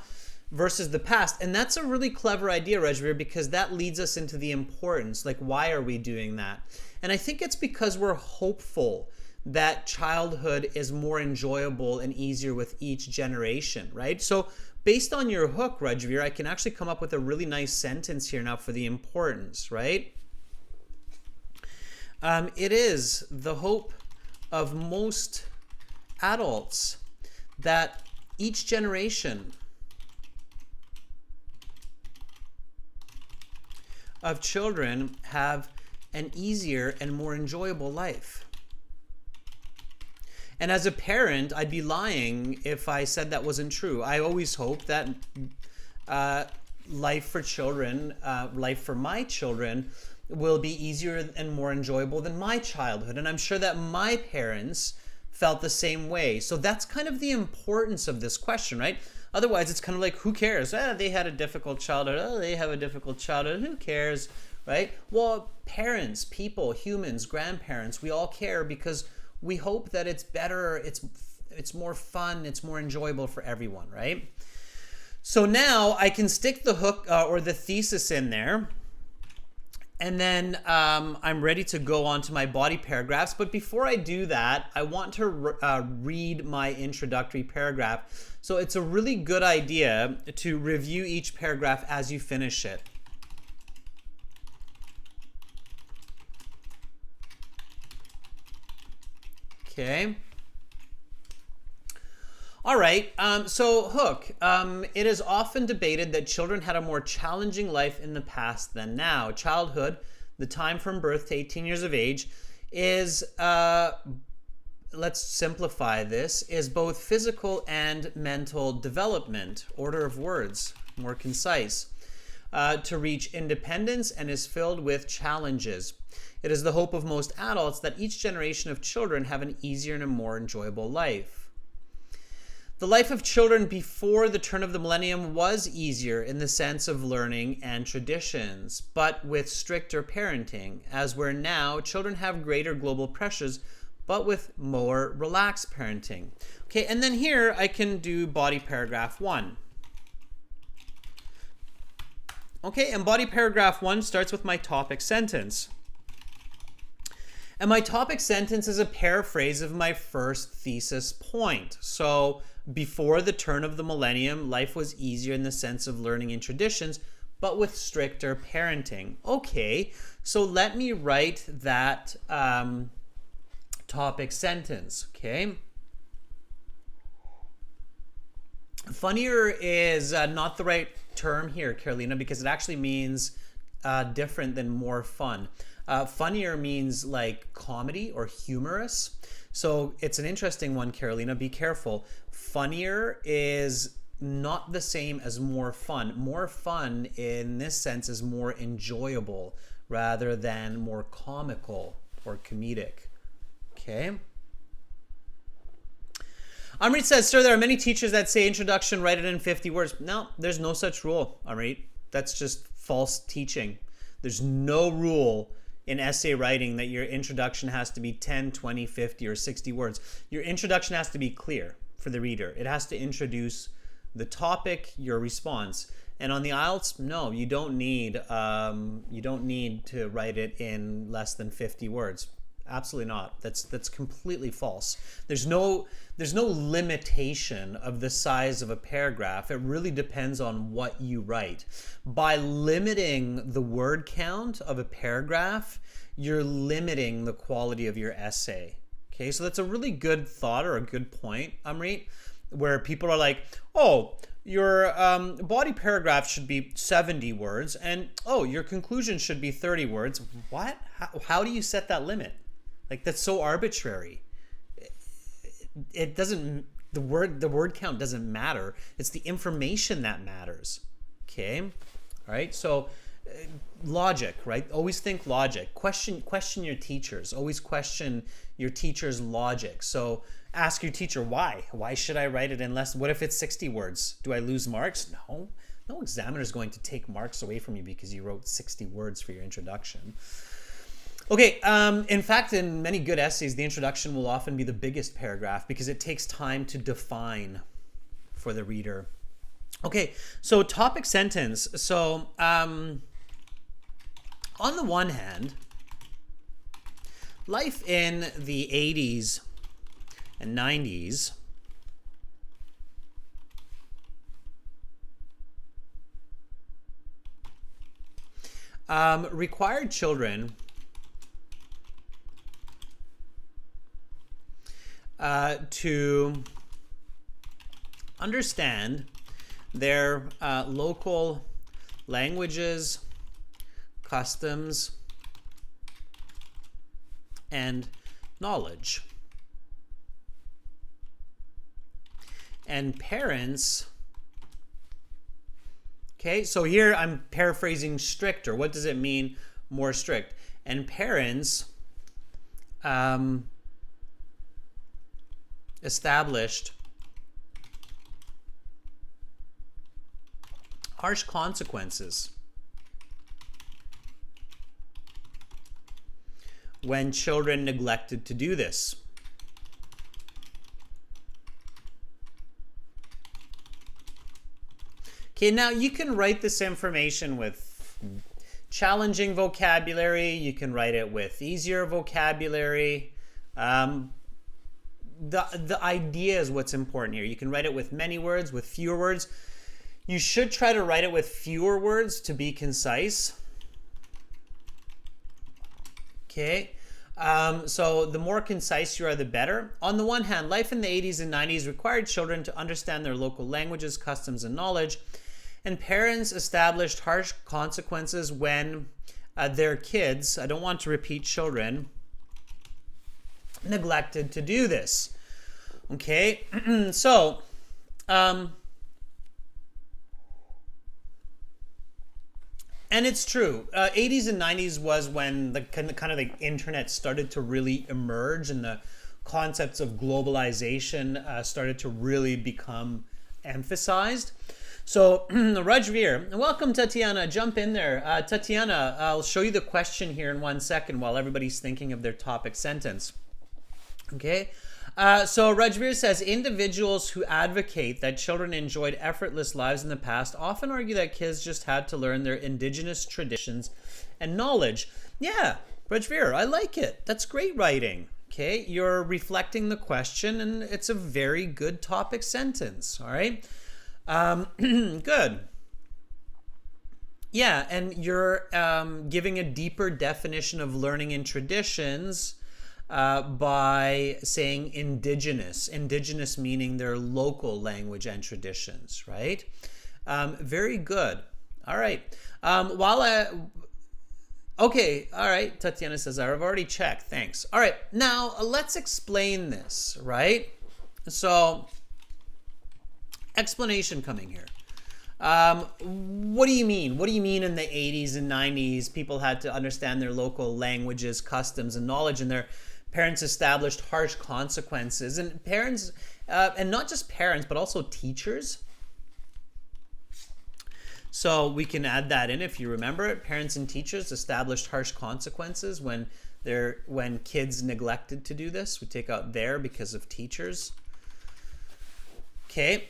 versus the past. And that's a really clever idea, Rajveer, because that leads us into the importance. Like, why are we doing that? And I think it's because we're hopeful that childhood is more enjoyable and easier with each generation, right? So based on your hook, Rajveer, I can actually come up with a really nice sentence here now for the importance, right? It is the hope of most adults that each generation of children have an easier and more enjoyable life. And as a parent, I'd be lying if I said that wasn't true. I always hope that life for children, life for my children will be easier and more enjoyable than my childhood. And I'm sure that my parents felt the same way. So that's kind of the importance of this question, right? Otherwise, it's kind of like, who cares? They had a difficult childhood. Oh, they have a difficult childhood. Who cares, right? Well, parents, people, humans, grandparents, we all care because we hope that it's better, it's more fun, it's more enjoyable for everyone, right? So now I can stick the hook or the thesis in there. And then I'm ready to go on to my body paragraphs. But before I do that, I want to read my introductory paragraph. So it's a really good idea to review each paragraph as you finish it. Okay. All right, so hook. It is often debated that children had a more challenging life in the past than now. Childhood, the time from birth to 18 years of age, is, let's simplify this, is both physical and mental development. Order of words, more concise. To reach independence and is filled with challenges. It is the hope of most adults that each generation of children have an easier and a more enjoyable life. The life of children before the turn of the millennium was easier in the sense of learning and traditions, but with stricter parenting, as where now children have greater global pressures, but with more relaxed parenting. Okay, and then here I can do body paragraph 1. Okay, and body paragraph 1 starts with my topic sentence. And my topic sentence is a paraphrase of my first thesis point. So, before the turn of the millennium, life was easier in the sense of learning and traditions, but with stricter parenting. Okay, so let me write that topic sentence, okay? Funnier is not the right term here, Carolina, because it actually means different than more fun. Funnier means like comedy or humorous. So it's an interesting one, Carolina. Be careful. Funnier is not the same as more fun. More fun in this sense is more enjoyable rather than more comical or comedic. Okay. Amrit says, sir, there are many teachers that say introduction, write it in 50 words. No, there's no such rule, Amrit. That's just false teaching. There's no rule in essay writing that your introduction has to be 10, 20, 50, or 60 words. Your introduction has to be clear for the reader. It has to introduce the topic, your response. And on the IELTS, no, you don't need to write it in less than 50 words. Absolutely not. That's completely false. There's no limitation of the size of a paragraph. It really depends on what you write. By limiting the word count of a paragraph, you're limiting the quality of your essay. Okay, so that's a really good thought or a good point, Amrit, where people are like, oh, your body paragraph should be 70 words, and oh, your conclusion should be 30 words. What? How do you set that limit? Like, that's so arbitrary. It doesn't, the word count doesn't matter. It's the information that matters. Okay? All right? So logic, right? Always think logic. Question your teachers. Always question your teacher's logic. So ask your teacher, why? Why should I write it in less? What if it's 60 words? Do I lose marks? No. No examiner is going to take marks away from you because you wrote 60 words for your introduction. Okay, in fact, in many good essays, the introduction will often be the biggest paragraph because it takes time to define for the reader. Okay, so topic sentence. So on the one hand, life in the 80s and 90s required children to understand their local languages, customs, and knowledge. And parents, okay, so here I'm paraphrasing stricter. What does it mean more strict? And parents established harsh consequences when children neglected to do this. Okay, now you can write this information with challenging vocabulary. You can write it with easier vocabulary. The idea is what's important here. You can write it with many words, with fewer words. You should try to write it with fewer words to be concise. Okay, so the more concise you are, the better. On the one hand, life in the 80s and 90s required children to understand their local languages, customs, and knowledge, and parents established harsh consequences when their kids, I don't want to repeat children, neglected to do this. Okay, so and it's true. 80s and 90s was when the kind of the internet started to really emerge, and the concepts of globalization started to really become emphasized. So Rajveer, welcome Tatiana, jump in there. Tatiana, I'll show you the question here in 1 second while everybody's thinking of their topic sentence. Okay, so Rajveer says, individuals who advocate that children enjoyed effortless lives in the past often argue that kids just had to learn their indigenous traditions and knowledge. Yeah, Rajveer, I like it. That's great writing. Okay, you're reflecting the question, and it's a very good topic sentence. All right, good. Yeah, and you're giving a deeper definition of learning in traditions by saying indigenous. Indigenous meaning their local language and traditions, right? Very good. All right. Okay, all right. Tatiana says, I've already checked. Thanks. All right. Now, let's explain this, right? So, explanation coming here. What do you mean? What do you mean in the 80s and 90s people had to understand their local languages, customs, and knowledge, and their parents established harsh consequences? And parents, and not just parents, but also teachers. So we can add that in if you remember it. Parents and teachers established harsh consequences when kids neglected to do this. We take out there because of teachers. Okay,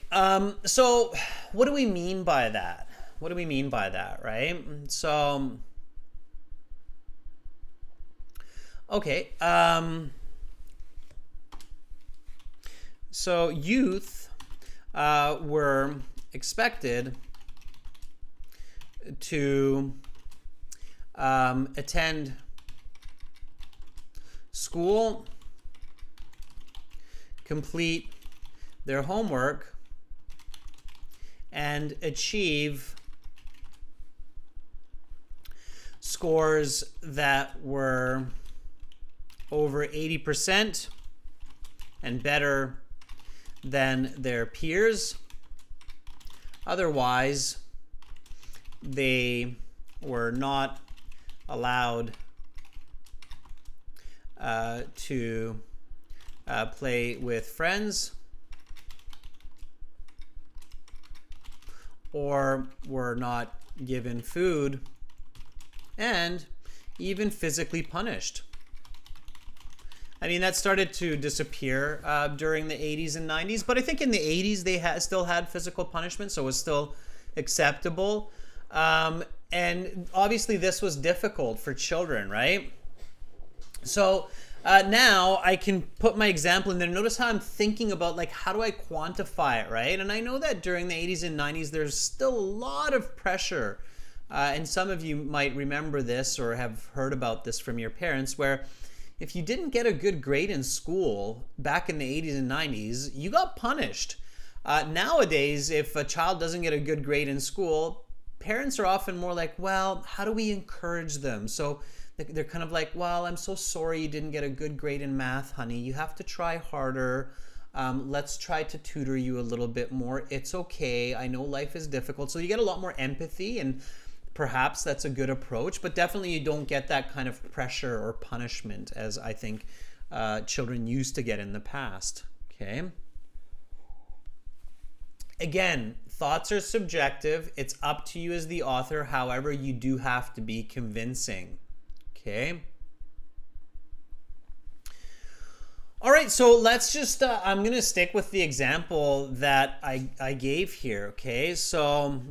so what do we mean by that? What do we mean by that, right? So, okay, so youth were expected to attend school complete their homework and achieve scores that were over 80% and better than their peers. Otherwise, they were not allowed to play with friends or were not given food and even physically punished. I mean, that started to disappear during the 80s and 90s, but I think in the 80s they still had physical punishment, so it was still acceptable. And obviously this was difficult for children, right? So now I can put my example in there. Notice how I'm thinking about, like, how do I quantify it, right? And I know that during the 80s and 90s there's still a lot of pressure, and some of you might remember this or have heard about this from your parents, where if you didn't get a good grade in school back in the 80s and 90s, you got punished. Nowadays, if a child doesn't get a good grade in school, parents are often more like, well, how do we encourage them? So they're kind of like, well, I'm so sorry you didn't get a good grade in math, honey. You have to try harder. Let's try to tutor you a little bit more. It's okay. I know life is difficult. So you get a lot more empathy, and perhaps that's a good approach, but definitely you don't get that kind of pressure or punishment as I think children used to get in the past. Okay. Again, thoughts are subjective. It's up to you as the author. However, you do have to be convincing. Okay. All right, so let's just, I'm going to stick with the example that I gave here. Okay. So,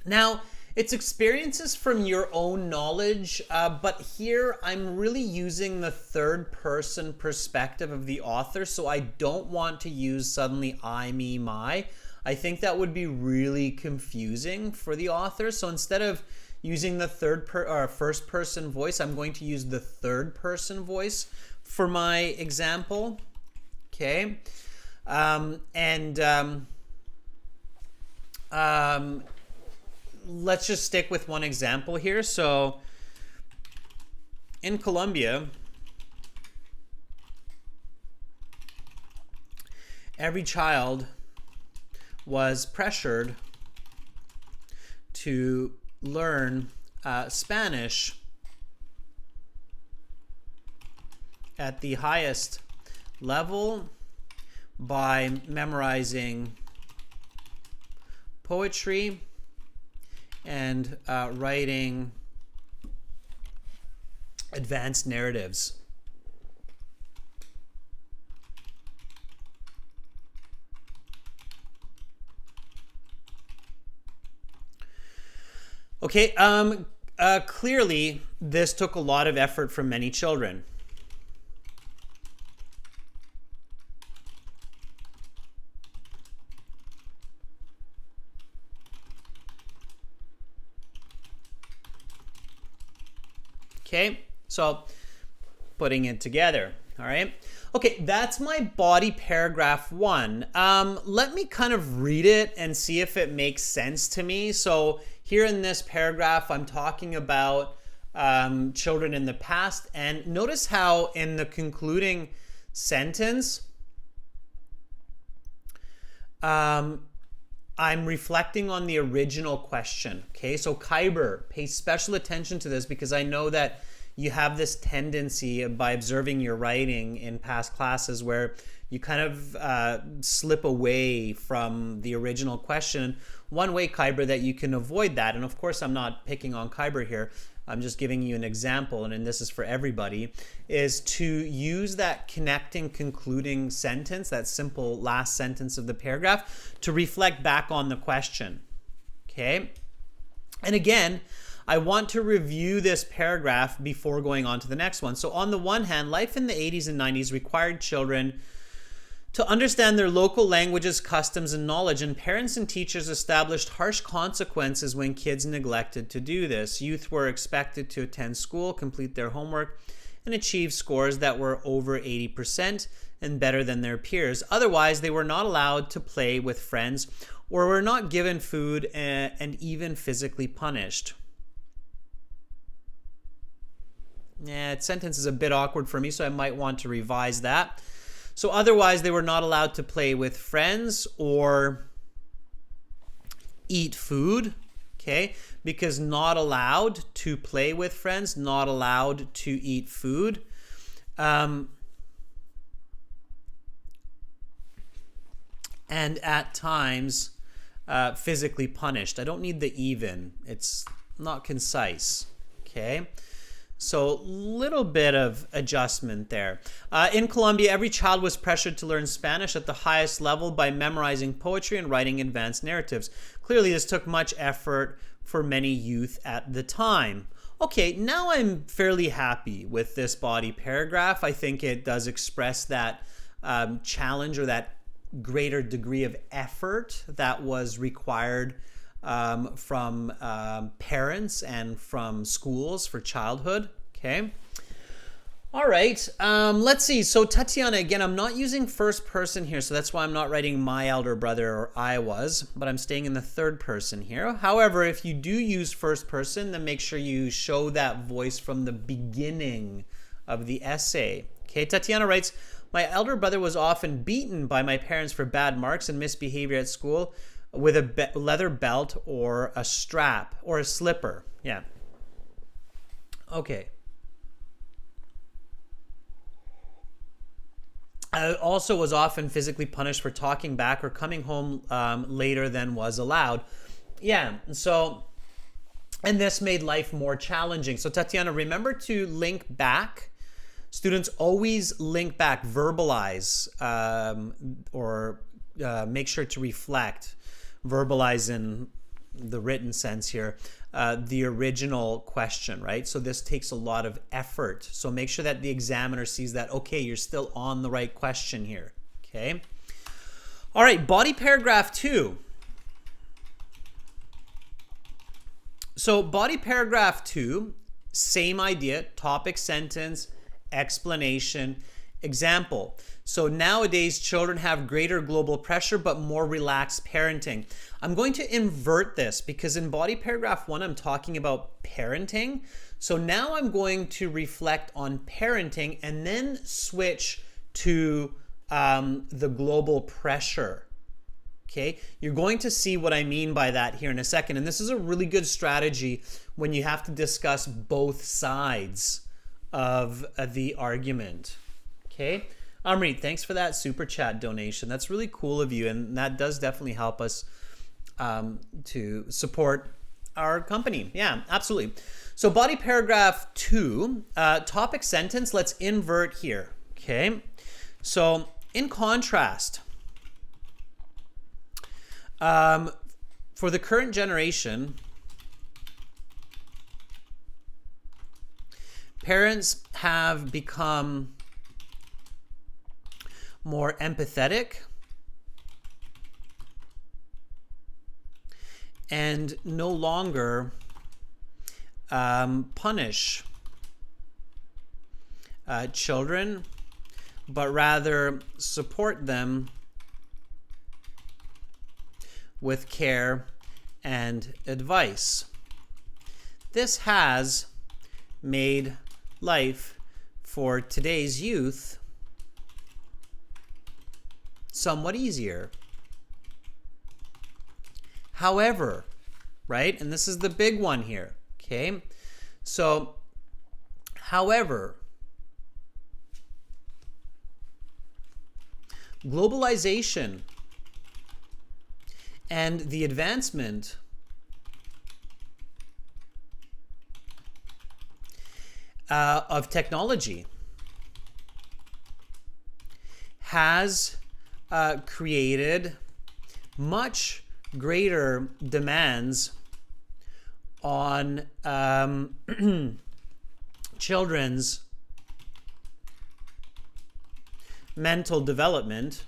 now, it's experiences from your own knowledge, but here I'm really using the third person perspective of the author, so I don't want to use suddenly I, me, my. I think that would be really confusing for the author, so instead of using the first person voice, I'm going to use the third person voice for my example. Okay. Let's just stick with one example here. So in Colombia, every child was pressured to learn Spanish at the highest level by memorizing poetry and writing advanced narratives. Okay, clearly this took a lot of effort from many children. Okay, so putting it together, all right? Okay, that's my body paragraph 1. Let me kind of read it and see if it makes sense to me. So here in this paragraph, I'm talking about children in the past, and notice how in the concluding sentence, I'm reflecting on the original question. Okay, so Kyber, pay special attention to this because I know that you have this tendency by observing your writing in past classes where you kind of slip away from the original question. One way, Kyber, that you can avoid that, and of course I'm not picking on Kyber here, I'm just giving you an example, and this is for everybody, is to use that connecting concluding sentence, that simple last sentence of the paragraph, to reflect back on the question. Okay? And again, I want to review this paragraph before going on to the next one. So on the one hand, life in the 80s and 90s required children to understand their local languages, customs, and knowledge, and parents and teachers established harsh consequences when kids neglected to do this. Youth were expected to attend school, complete their homework, and achieved scores that were over 80% and better than their peers. Otherwise, they were not allowed to play with friends or were not given food and even physically punished. Yeah, that sentence is a bit awkward for me, so I might want to revise that. So otherwise, they were not allowed to play with friends or eat food, okay? Because not allowed to play with friends, not allowed to eat food. And at times, physically punished. I don't need the even. It's not concise, okay? So little bit of adjustment there. In Colombia, every child was pressured to learn Spanish at the highest level by memorizing poetry and writing advanced narratives. Clearly, this took much effort for many youth at the time. Okay, now I'm fairly happy with this body paragraph. I think it does express that challenge or that greater degree of effort that was required from parents and from schools for childhood. Okay. All right. Let's see. So Tatiana, again, I'm not using first person here, so that's why I'm not writing my elder brother or I was, but I'm staying in the third person here. However, if you do use first person, then make sure you show that voice from the beginning of the essay. Okay. Tatiana writes, my elder brother was often beaten by my parents for bad marks and misbehavior at school with a leather belt or a strap or a slipper. Yeah. Okay. I also was often physically punished for talking back or coming home later than was allowed. Yeah. So, and this made life more challenging. So Tatiana, remember to link back. Students always link back, verbalize, or make sure to reflect. Verbalize in the written sense here, the original question, right? So this takes a lot of effort. So make sure that the examiner sees that, okay, you're still on the right question here, okay? All right, body paragraph 2. So body paragraph 2, same idea, topic, sentence, explanation, example. So nowadays, children have greater global pressure, but more relaxed parenting. I'm going to invert this because in body paragraph 1, I'm talking about parenting. So now I'm going to reflect on parenting and then switch to the global pressure. Okay, you're going to see what I mean by that here in a second. And this is a really good strategy when you have to discuss both sides of the argument. Okay. Amrit, thanks for that super chat donation. That's really cool of you, and that does definitely help us to support our company. Yeah, absolutely. So body paragraph 2, topic sentence, let's invert here, okay? So in contrast, for the current generation, parents have become more empathetic and no longer punish children, but rather support them with care and advice. This has made life for today's youth somewhat easier. However, right, and this is the big one here, okay? So, however, globalization and the advancement of technology has created much greater demands on children's mental development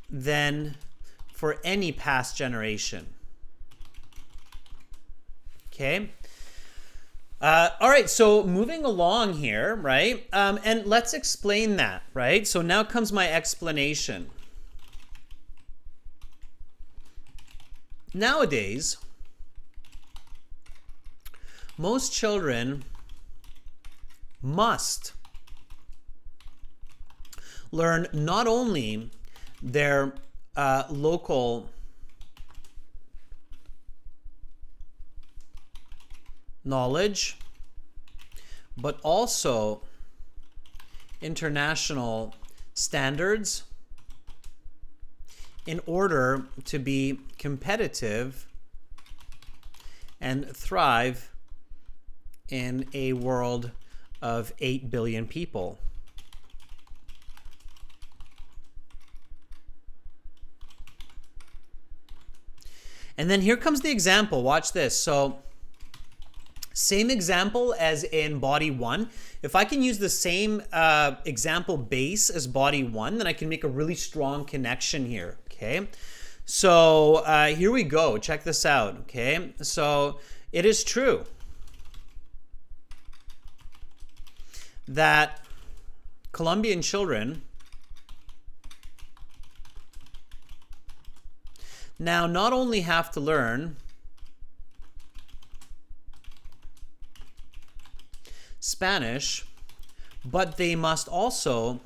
than for any past generation. Okay? All right, so moving along here, right? And let's explain that, right? So now comes my explanation. Nowadays, most children must learn not only their local knowledge, but also international standards in order to be competitive and thrive in a world of 8 billion people. And then here comes the example. Watch this. So same example as in body 1. If I can use the same example base as body 1, then I can make a really strong connection here, okay? So here we go. Check this out, okay? So it is true that Colombian children now not only have to learn Spanish, but they must also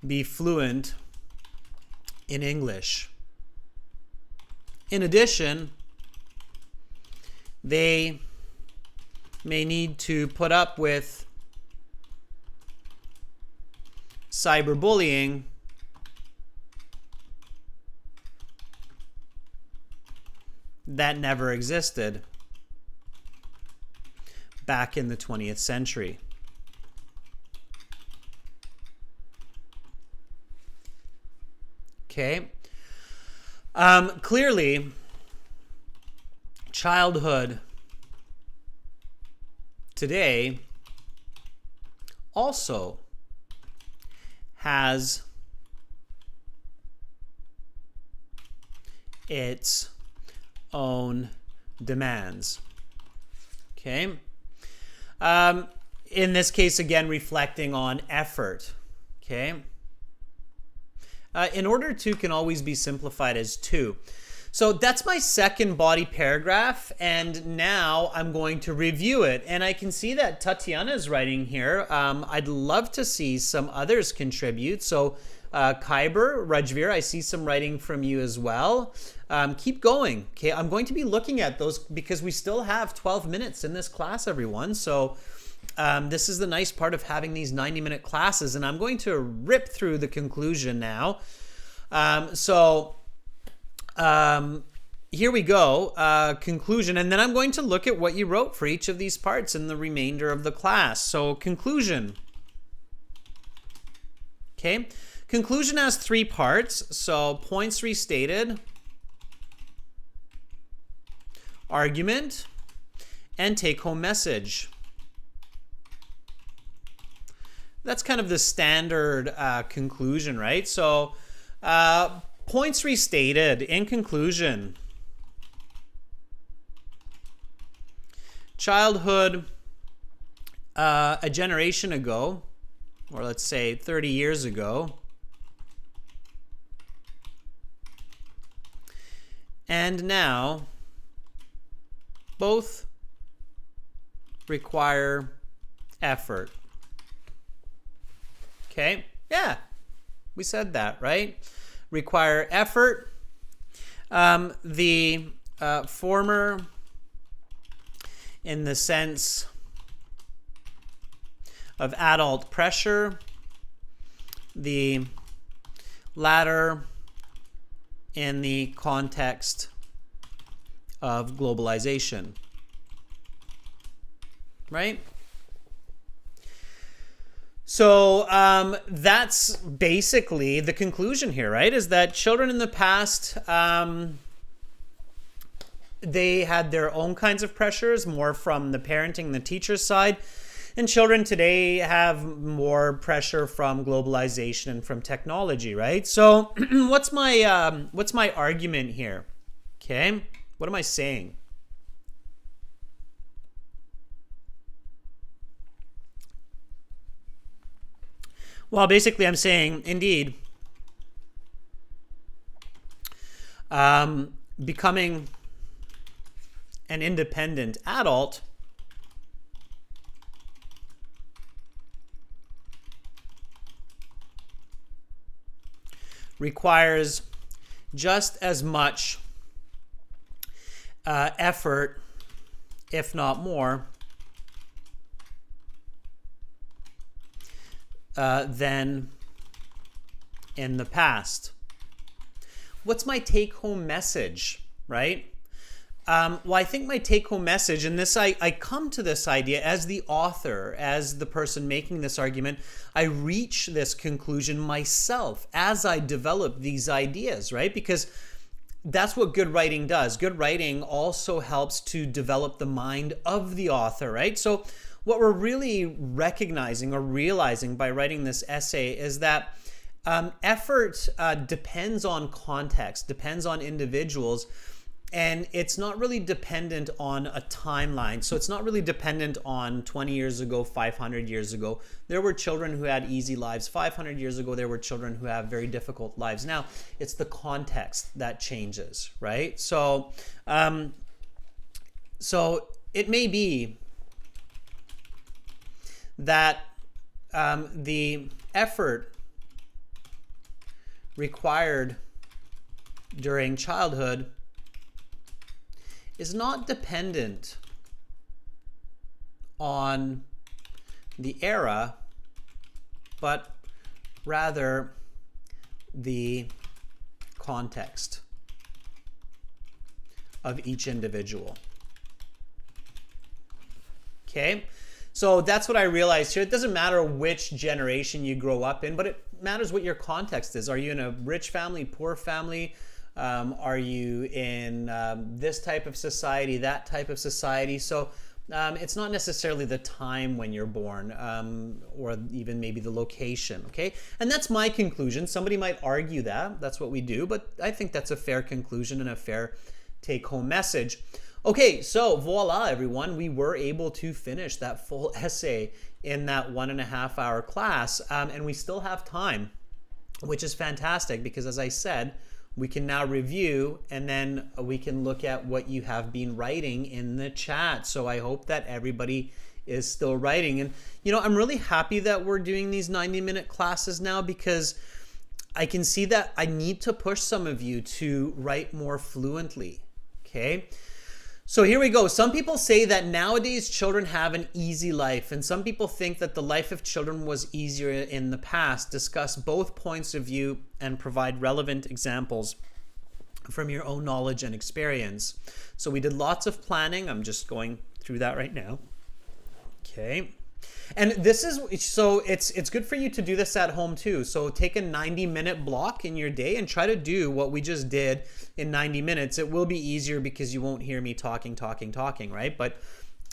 be fluent in English. In addition, they may need to put up with cyberbullying that never existed back in the 20th century. Okay. Clearly, childhood today also has its own demands. Okay. In this case, again, reflecting on effort. Okay. In order to can always be simplified as 2. So that's my second body paragraph, and now I'm going to review it. And I can see that Tatiana is writing here. I'd love to see some others contribute. So Khyber, Rajveer, I see some writing from you as well. Keep going. Okay, I'm going to be looking at those because we still have 12 minutes in this class, everyone. So this is the nice part of having these 90-minute classes, and I'm going to rip through the conclusion now. Here we go, conclusion, and then I'm going to look at what you wrote for each of these parts in the remainder of the class. So conclusion. Okay, conclusion has 3 parts. So points restated, argument, and take-home message. That's kind of the standard conclusion, right? So points restated in conclusion. Childhood a generation ago, or let's say 30 years ago, and now both require effort. Okay, yeah, we said that, right? Require effort. The former in the sense of adult pressure, the latter in the context of globalization, right? So that's basically the conclusion here, right? Is that children in the past, they had their own kinds of pressures, more from the parenting, the teacher's side. And children today have more pressure from globalization and from technology, right? So what's my argument here? Okay, what am I saying? Well, basically, I'm saying, indeed, becoming an independent adult requires just as much effort, if not more, than in the past. What's my take-home message, right? Well, I think my take-home message, and this I come to this idea as the author, as the person making this argument, I reach this conclusion myself as I develop these ideas, right? Because that's what good writing does. Good writing also helps to develop the mind of the author, right? So what we're really recognizing or realizing by writing this essay is that effort depends on context, depends on individuals, and it's not really dependent on a timeline. So it's not really dependent on 20 years ago, 500 years ago. There were children who had easy lives 500 years ago. There were children who have very difficult lives now. It's the context that changes, right? So, so it may be that the effort required during childhood is not dependent on the era, but rather the context of each individual. Okay? So that's what I realized here. It doesn't matter which generation you grow up in, but it matters what your context is. Are you in a rich family, poor family? Are you in this type of society, that type of society? So it's not necessarily the time when you're born or even maybe the location, okay? And that's my conclusion. Somebody might argue that. That's what we do, but I think that's a fair conclusion and a fair take-home message. Okay, so voila, everyone. We were able to finish that full essay in that 1.5 hour class, and we still have time, which is fantastic because, as I said, we can now review and then we can look at what you have been writing in the chat. So I hope that everybody is still writing. And, you know, I'm really happy that we're doing these 90-minute classes now because I can see that I need to push some of you to write more fluently, okay? So here we go. Some people say that nowadays children have an easy life, and some people think that the life of children was easier in the past. Discuss both points of view and provide relevant examples from your own knowledge and experience. So we did lots of planning. I'm just going through that right now. Okay. And this is, so it's good for you to do this at home too. So take a 90-minute block in your day and try to do what we just did in 90 minutes. It will be easier because you won't hear me talking, right? But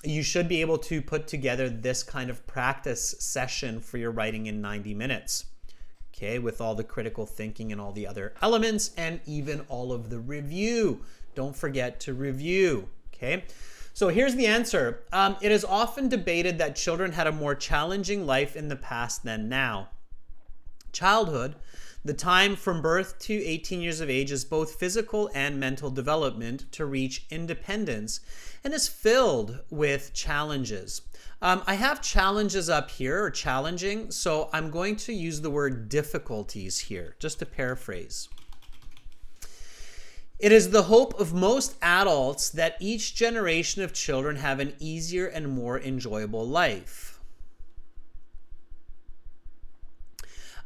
you should be able to put together this kind of practice session for your writing in 90 minutes. Okay, with all the critical thinking and all the other elements and even all of the review. Don't forget to review, okay? So here's the answer. It is often debated that children had a more challenging life in the past than now. Childhood, the time from birth to 18 years of age, is both physical and mental development to reach independence and is filled with challenges. I have challenges up here, or challenging, so I'm going to use the word difficulties here, just to paraphrase. It is the hope of most adults that each generation of children have an easier and more enjoyable life.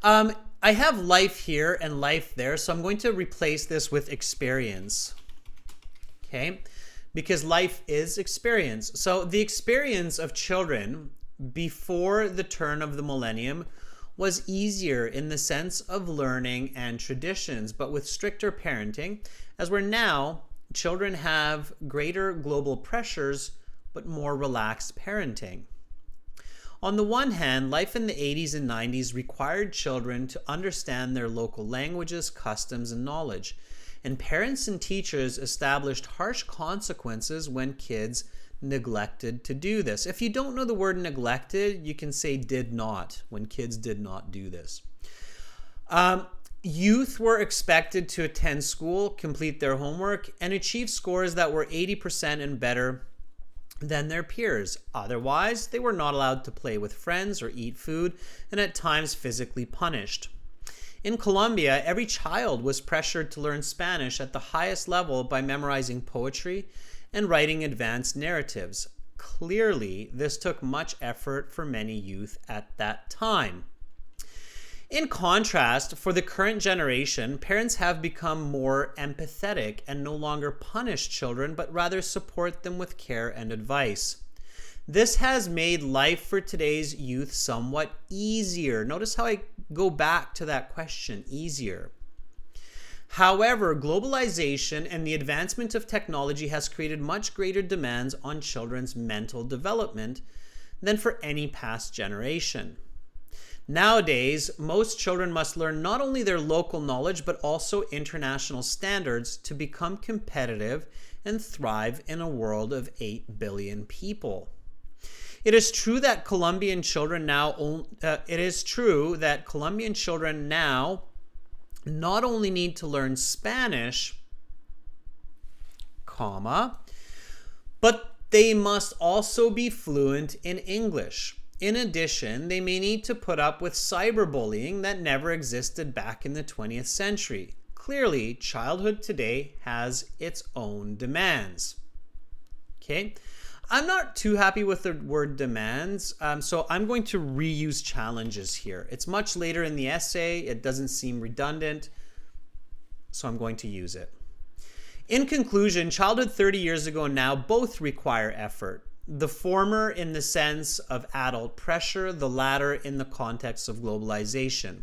I have life here and life there, so I'm going to replace this with experience. Okay? Because life is experience. So the experience of children before the turn of the millennium was easier in the sense of learning and traditions, but with stricter parenting, as where now children have greater global pressures, but more relaxed parenting. On the one hand, life in the 80s and 90s required children to understand their local languages, customs, and knowledge. And parents and teachers established harsh consequences when kids neglected to do this. If you don't know the word neglected, you can say did not, when kids did not do this. Youth were expected to attend school, complete their homework, and achieve scores that were 80% and better than their peers. Otherwise, they were not allowed to play with friends or eat food, and at times physically punished. In Colombia, every child was pressured to learn Spanish at the highest level by memorizing poetry and writing advanced narratives. Clearly, this took much effort for many youth at that time. In contrast, for the current generation, parents have become more empathetic and no longer punish children, but rather support them with care and advice. This has made life for today's youth somewhat easier. Notice how I go back to that question, easier. However, globalization and the advancement of technology has created much greater demands on children's mental development than for any past generation. Nowadays, most children must learn not only their local knowledge, but also international standards to become competitive and thrive in a world of 8 billion people. It is true that Colombian children now not only need to learn Spanish, but they must also be fluent in English. In addition, they may need to put up with cyberbullying that never existed back in the 20th century. Clearly, childhood today has its own demands. Okay, I'm not too happy with the word demands, so I'm going to reuse challenges here. It's much later in the essay. It doesn't seem redundant, so I'm going to use it. In conclusion, childhood 30 years ago now both require effort. The former in the sense of adult pressure, the latter in the context of globalization.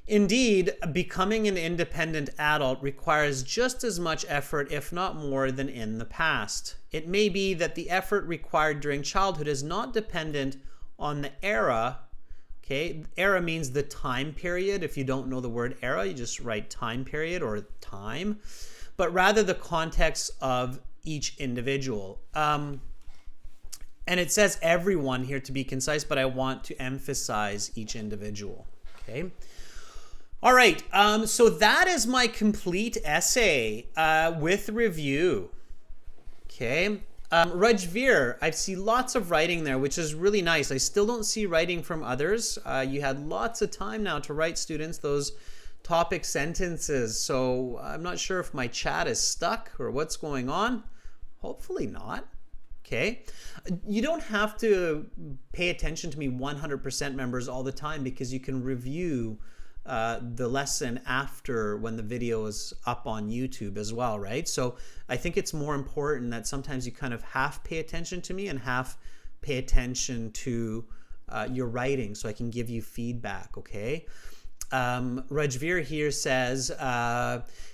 Indeed, becoming an independent adult requires just as much effort, if not more, than in the past. It may be that the effort required during childhood is not dependent on the era. Okay, era means the time period. If you don't know the word era, you just write time period or time, but rather the context of each individual. And it says everyone here to be concise, but I want to emphasize each individual. Okay. All right. So that is my complete essay with review. Okay. Rajveer, I see lots of writing there, which is really nice. I still don't see writing from others. You had lots of time now to write, students, those topic sentences. So I'm not sure if my chat is stuck or what's going on. Hopefully not. Okay. You don't have to pay attention to me 100%, members, all the time, because you can review the lesson after when the video is up on YouTube as well, right? So I think it's more important that sometimes you kind of half pay attention to me and half pay attention to your writing so I can give you feedback, okay? Rajveer here says,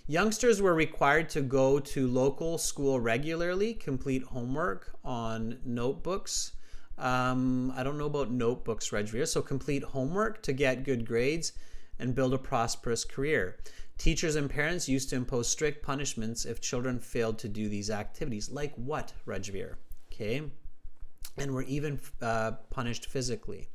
youngsters were required to go to local school regularly, complete homework on notebooks. I don't know about notebooks, Rajveer. So complete homework to get good grades and build a prosperous career. Teachers and parents used to impose strict punishments if children failed to do these activities. Like what, Rajveer? Okay. And were even punished physically.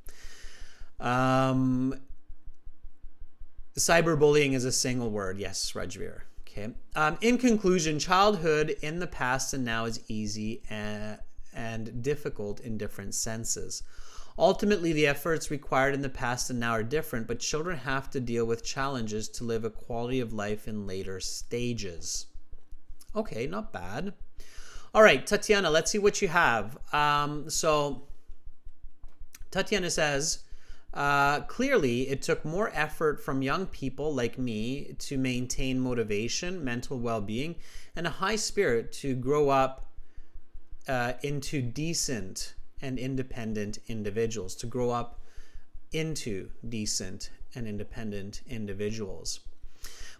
Cyberbullying is a single word. Yes, Rajveer. Okay. In conclusion, childhood in the past and now is easy and difficult in different senses. Ultimately, the efforts required in the past and now are different, but children have to deal with challenges to live a quality of life in later stages. Okay, not bad. All right, Tatiana, let's see what you have. So Tatiana says, clearly, it took more effort from young people like me to maintain motivation, mental well-being, and a high spirit to grow up into decent and independent individuals,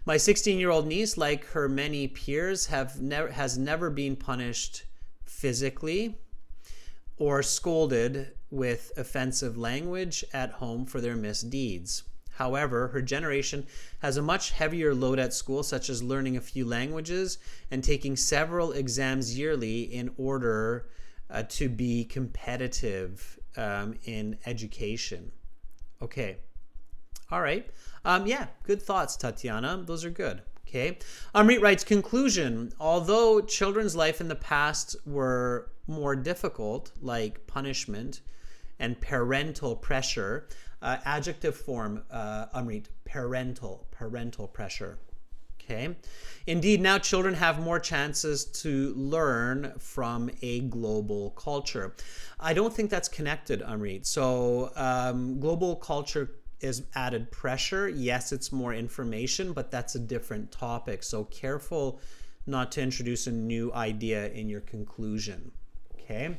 My 16-year-old niece, like her many peers, has never been punished physically or scolded with offensive language at home for their misdeeds. However, her generation has a much heavier load at school, such as learning a few languages and taking several exams yearly in order to be competitive in education. Okay. All right. Yeah, good thoughts, Tatiana. Those are good. Okay. Amrit writes, conclusion. Although children's life in the past were more difficult, like punishment and parental pressure, adjective form, Amrit, parental pressure. Okay. Indeed, now children have more chances to learn from a global culture. I don't think that's connected, Amrit. So global culture is added pressure. Yes, it's more information, but that's a different topic. So careful not to introduce a new idea in your conclusion. Okay.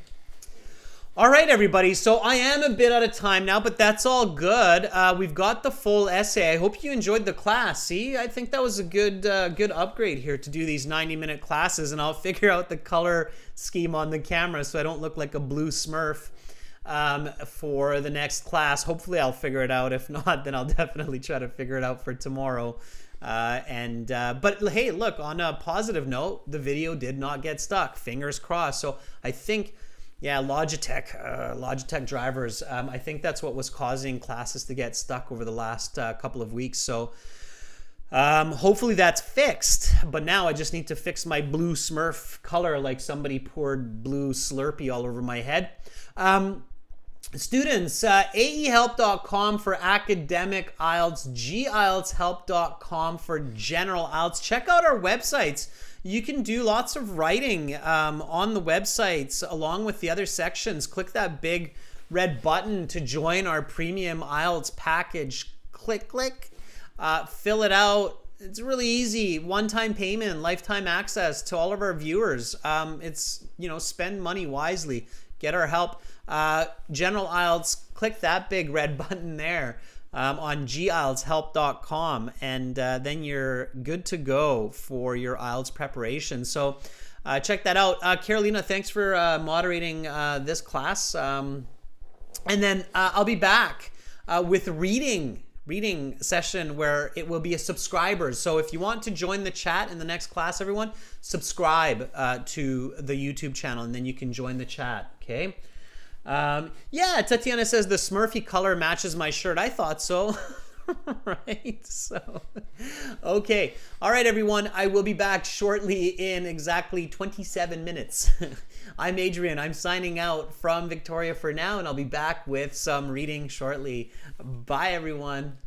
All right, everybody. So I am a bit out of time now, but that's all good. We've got the full essay. I hope you enjoyed the class. See, I think that was a good upgrade here to do these 90-minute classes, and I'll figure out the color scheme on the camera so I don't look like a blue Smurf for the next class. Hopefully I'll figure it out. If not, then I'll definitely try to figure it out for tomorrow. But hey, look, on a positive note, the video did not get stuck. Fingers crossed. So I think, yeah, Logitech drivers, I think that's what was causing classes to get stuck over the last couple of weeks. So hopefully that's fixed. But now I just need to fix my blue Smurf color, like somebody poured blue Slurpee all over my head. Students, aehelp.com for academic IELTS, gieltshelp.com for general IELTS. Check out our websites. You can do lots of writing on the websites along with the other sections. Click that big red button to join our premium IELTS package. Click. Fill it out. It's really easy. One-time payment, lifetime access to all of our viewers. It's, spend money wisely. Get our help. General IELTS, click that big red button there on gieltshelp.com, and then you're good to go for your IELTS preparation. So check that out. Carolina, thanks for moderating this class. And then I'll be back with reading session where it will be a subscribers. So if you want to join the chat in the next class, everyone, subscribe to the YouTube channel, and then you can join the chat. Okay. Yeah, Tatiana says the Smurfy color matches my shirt. I thought so. Right. So, okay. All right, everyone. I will be back shortly in exactly 27 minutes. I'm Adrian. I'm signing out from Victoria for now, and I'll be back with some reading shortly. Bye, everyone.